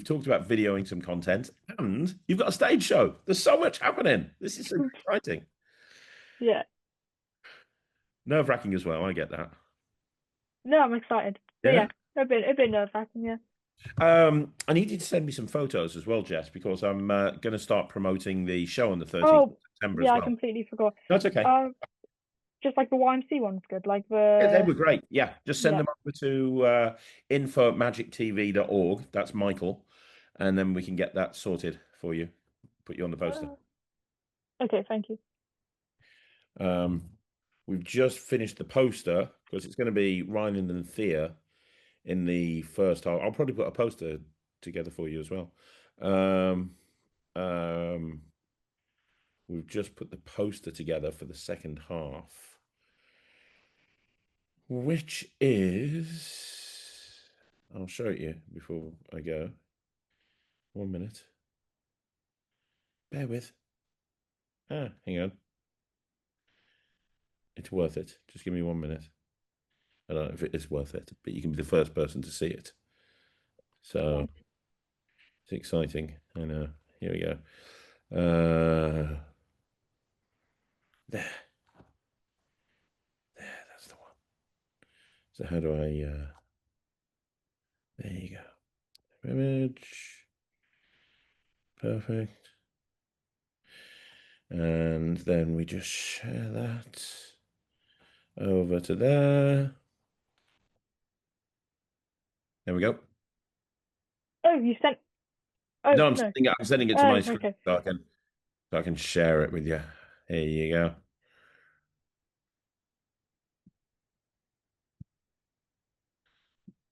Speaker 1: talked about videoing some content, and you've got a stage show. There's so much happening. This is super exciting.
Speaker 2: Yeah.
Speaker 1: Nerve-wracking as well. I get that.
Speaker 2: No, I'm excited. But
Speaker 1: Yeah.
Speaker 2: yeah, a bit nerve-wracking. Yeah.
Speaker 1: I need you to send me some photos as well, Jess, because I'm going to start promoting the show on the 13th of
Speaker 2: Oh,
Speaker 1: September as
Speaker 2: yeah. I
Speaker 1: well.
Speaker 2: completely forgot.
Speaker 1: That's okay.
Speaker 2: Um, just like the YMC one's good. Like
Speaker 1: Yeah, they
Speaker 2: the
Speaker 1: were great. Yeah, just send
Speaker 2: yeah.
Speaker 1: them over to info@magictv.org. That's Michael. And then we can get that sorted for you. Put you on the poster.
Speaker 2: Okay. Thank you.
Speaker 1: Um, we've just finished the poster because it's going to be Ryland and Thea in the first half. I'll probably put a poster together for you as well. Um, um, we've just put the poster together for the second half, which is, I'll show it you before I go. 1 minute. Bear with. Hang on. It's worth it. Just give me 1 minute. I don't know if it is worth it, but you can be the first person to see it. So
Speaker 2: Thanks.
Speaker 1: it's exciting. I know. Here we go. There. There, that's the one. So how do I there you go. Image. Perfect. And then we just share that over to there. There we go.
Speaker 2: Oh, you sent. Oh
Speaker 1: No, I'm
Speaker 2: no.
Speaker 1: sending it to
Speaker 2: Oh,
Speaker 1: my screen
Speaker 2: okay.
Speaker 1: so I can share it with you. Here you go.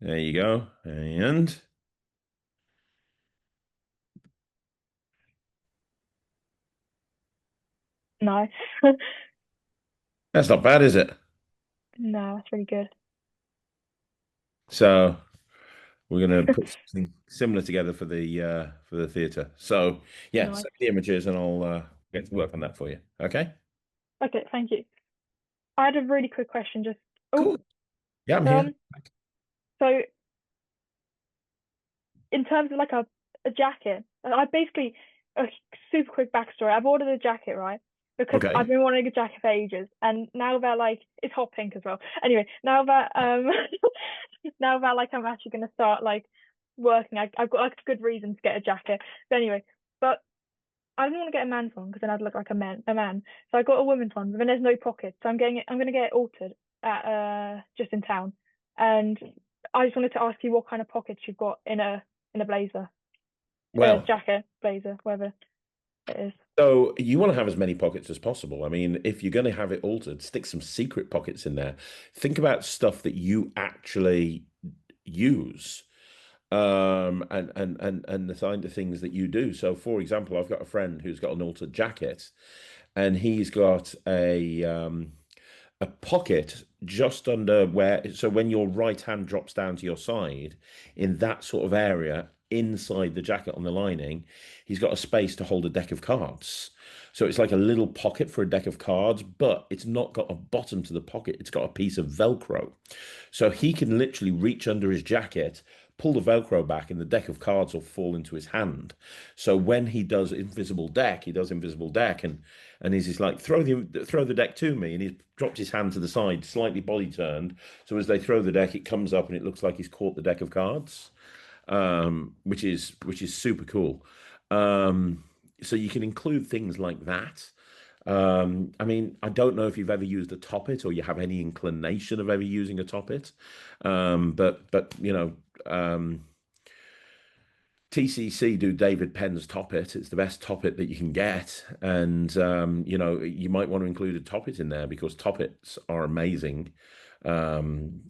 Speaker 1: There you go. And
Speaker 2: Nice.
Speaker 1: that's not bad, is it?
Speaker 2: No, that's really good.
Speaker 1: So we're going to put something similar together for the theatre. So yeah,
Speaker 2: Nice.
Speaker 1: send me the images and I'll get to work on that for you. Okay.
Speaker 2: Okay, thank you. I had a really quick question. Just oh,
Speaker 1: Cool. Yeah, I'm here.
Speaker 2: um, so in terms of like a jacket, I basically a super quick backstory. I've ordered a jacket, right? Because I've
Speaker 1: Okay.
Speaker 2: been wanting a jacket for ages, and now that like it's hot pink as well. Anyway, now that now that like I'm actually gonna start like working, I've got like a good reason to get a jacket. But anyway, but I didn't want to get a man's one because then I'd look like a man. So I got a woman's one, but then there's no pockets. So I'm gonna get it altered at just in town. And I just wanted to ask you what kind of pockets you've got in a blazer,
Speaker 1: Well,
Speaker 2: jacket, blazer, whatever it is.
Speaker 1: so you want to have as many pockets as possible. I mean, if you're going to have it altered, stick some secret pockets in there. Think about stuff that you actually use. and the kind of things that you do. So, for example, I've got a friend who's got an altered jacket, and he's got a pocket just under where, so when your right hand drops down to your side, in that sort of area inside the jacket on the lining, he's got a space to hold a deck of cards. So it's like a little pocket for a deck of cards, but it's not got a bottom to the pocket. It's got a piece of Velcro. So he can literally reach under his jacket, pull the Velcro back, and the deck of cards will fall into his hand. So when he does invisible deck, he does invisible deck, and he's just like, throw the deck to me, and he's dropped his hand to the side, slightly body turned. So as they throw the deck, it comes up and it looks like he's caught the deck of cards, which is super cool. So you can include things like that. I mean, I don't know if you've ever used a Toppet or you have any inclination of ever using a Toppet, but TCC do David Penn's Toppet. It's the best Toppet that you can get, and you might want to include a Toppet in there because Toppets are amazing, and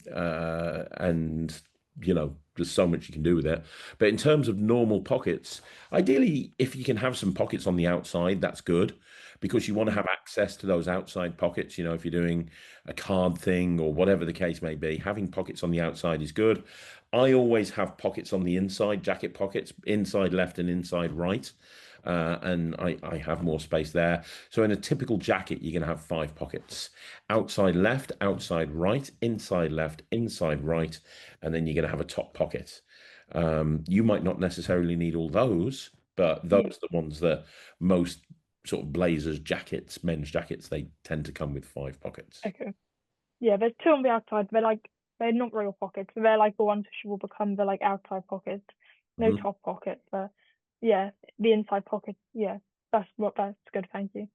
Speaker 1: there's so much you can do with it. But in terms of normal pockets, ideally, if you can have some pockets on the outside, that's good because you want to have access to those outside pockets. If you're doing a card thing or whatever the case may be, having pockets on the outside is good. I always have pockets on the inside, jacket pockets, inside left and inside right. And I have more space there. So in a typical jacket, you're going to have 5 pockets: outside left, outside right, inside left, inside right, and then you're going to have a top pocket. You might not necessarily need all those, but those
Speaker 2: Yeah.
Speaker 1: are the ones that most sort of blazers, jackets, men's jackets, they tend to come with 5 pockets.
Speaker 2: Okay. Yeah, there's two on the outside. They're not real pockets. They're like the ones which will become the like outside pockets. No
Speaker 1: Mhm.
Speaker 2: top pocket, but yeah, the inside pocket. Yeah, that's good. Thank you.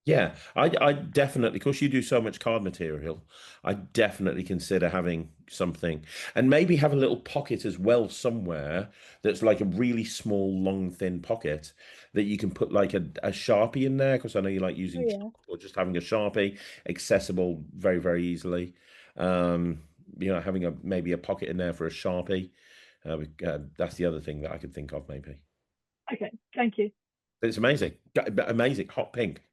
Speaker 1: Yeah, I definitely, because you do so much card material, I definitely consider having something, and maybe have a little pocket as well somewhere that's like a really small, long, thin pocket that you can put like a Sharpie in there, because I know you like
Speaker 2: Oh
Speaker 1: using
Speaker 2: yeah.
Speaker 1: chalk, or just having a Sharpie accessible very, very easily. Um, having a maybe a pocket in there for a Sharpie. That's the other thing that I could think of maybe.
Speaker 2: Okay. Thank you.
Speaker 1: It's amazing, amazing, hot pink.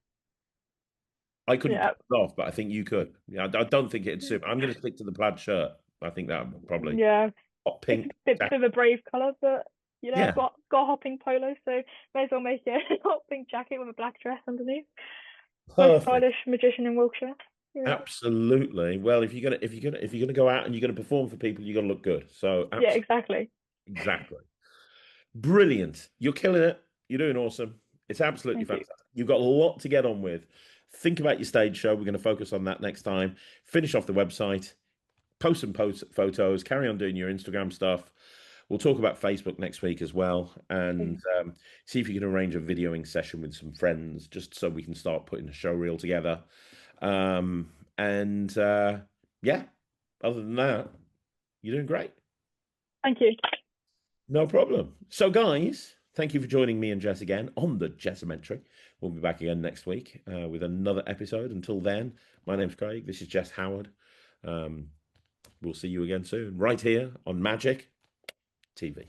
Speaker 1: I couldn't
Speaker 2: Yeah.
Speaker 1: pull it off, but I think you could. Yeah, I don't think it'd suit. I'm going to stick to the plaid shirt. I think that would probably
Speaker 2: Yeah.
Speaker 1: hot
Speaker 2: It's a
Speaker 1: pink.
Speaker 2: bit of a brave colour, but I've
Speaker 1: Yeah,
Speaker 2: got a hot pink polo, so may as well make it a hot pink jacket with a black dress underneath. Most
Speaker 1: perfect.
Speaker 2: stylish magician in Wiltshire. Yeah.
Speaker 1: Absolutely. Well, if you're gonna go out and you're gonna perform for people, you're gonna look good. So
Speaker 2: Yeah.
Speaker 1: absolutely,
Speaker 2: Exactly.
Speaker 1: exactly. Brilliant. You're killing it. You're doing awesome. It's absolutely
Speaker 2: Thank you.
Speaker 1: fantastic. You've got a lot to get on with. Think about your stage show. We're going to focus on that next time. Finish off the website. Post some photos, carry on doing your Instagram stuff. We'll talk about Facebook next week as well, and
Speaker 2: Okay.
Speaker 1: see if you can arrange a videoing session with some friends, just so we can start putting a show reel together. And yeah, other than that, you're doing great.
Speaker 2: Thank you.
Speaker 1: No problem. So, guys, thank you for joining me and Jess again on the Jess-umentary. We'll be back again next week with another episode. Until then, my name's Craig. This is Jess Howard. Um, we'll see you again soon, right here on Magic TV.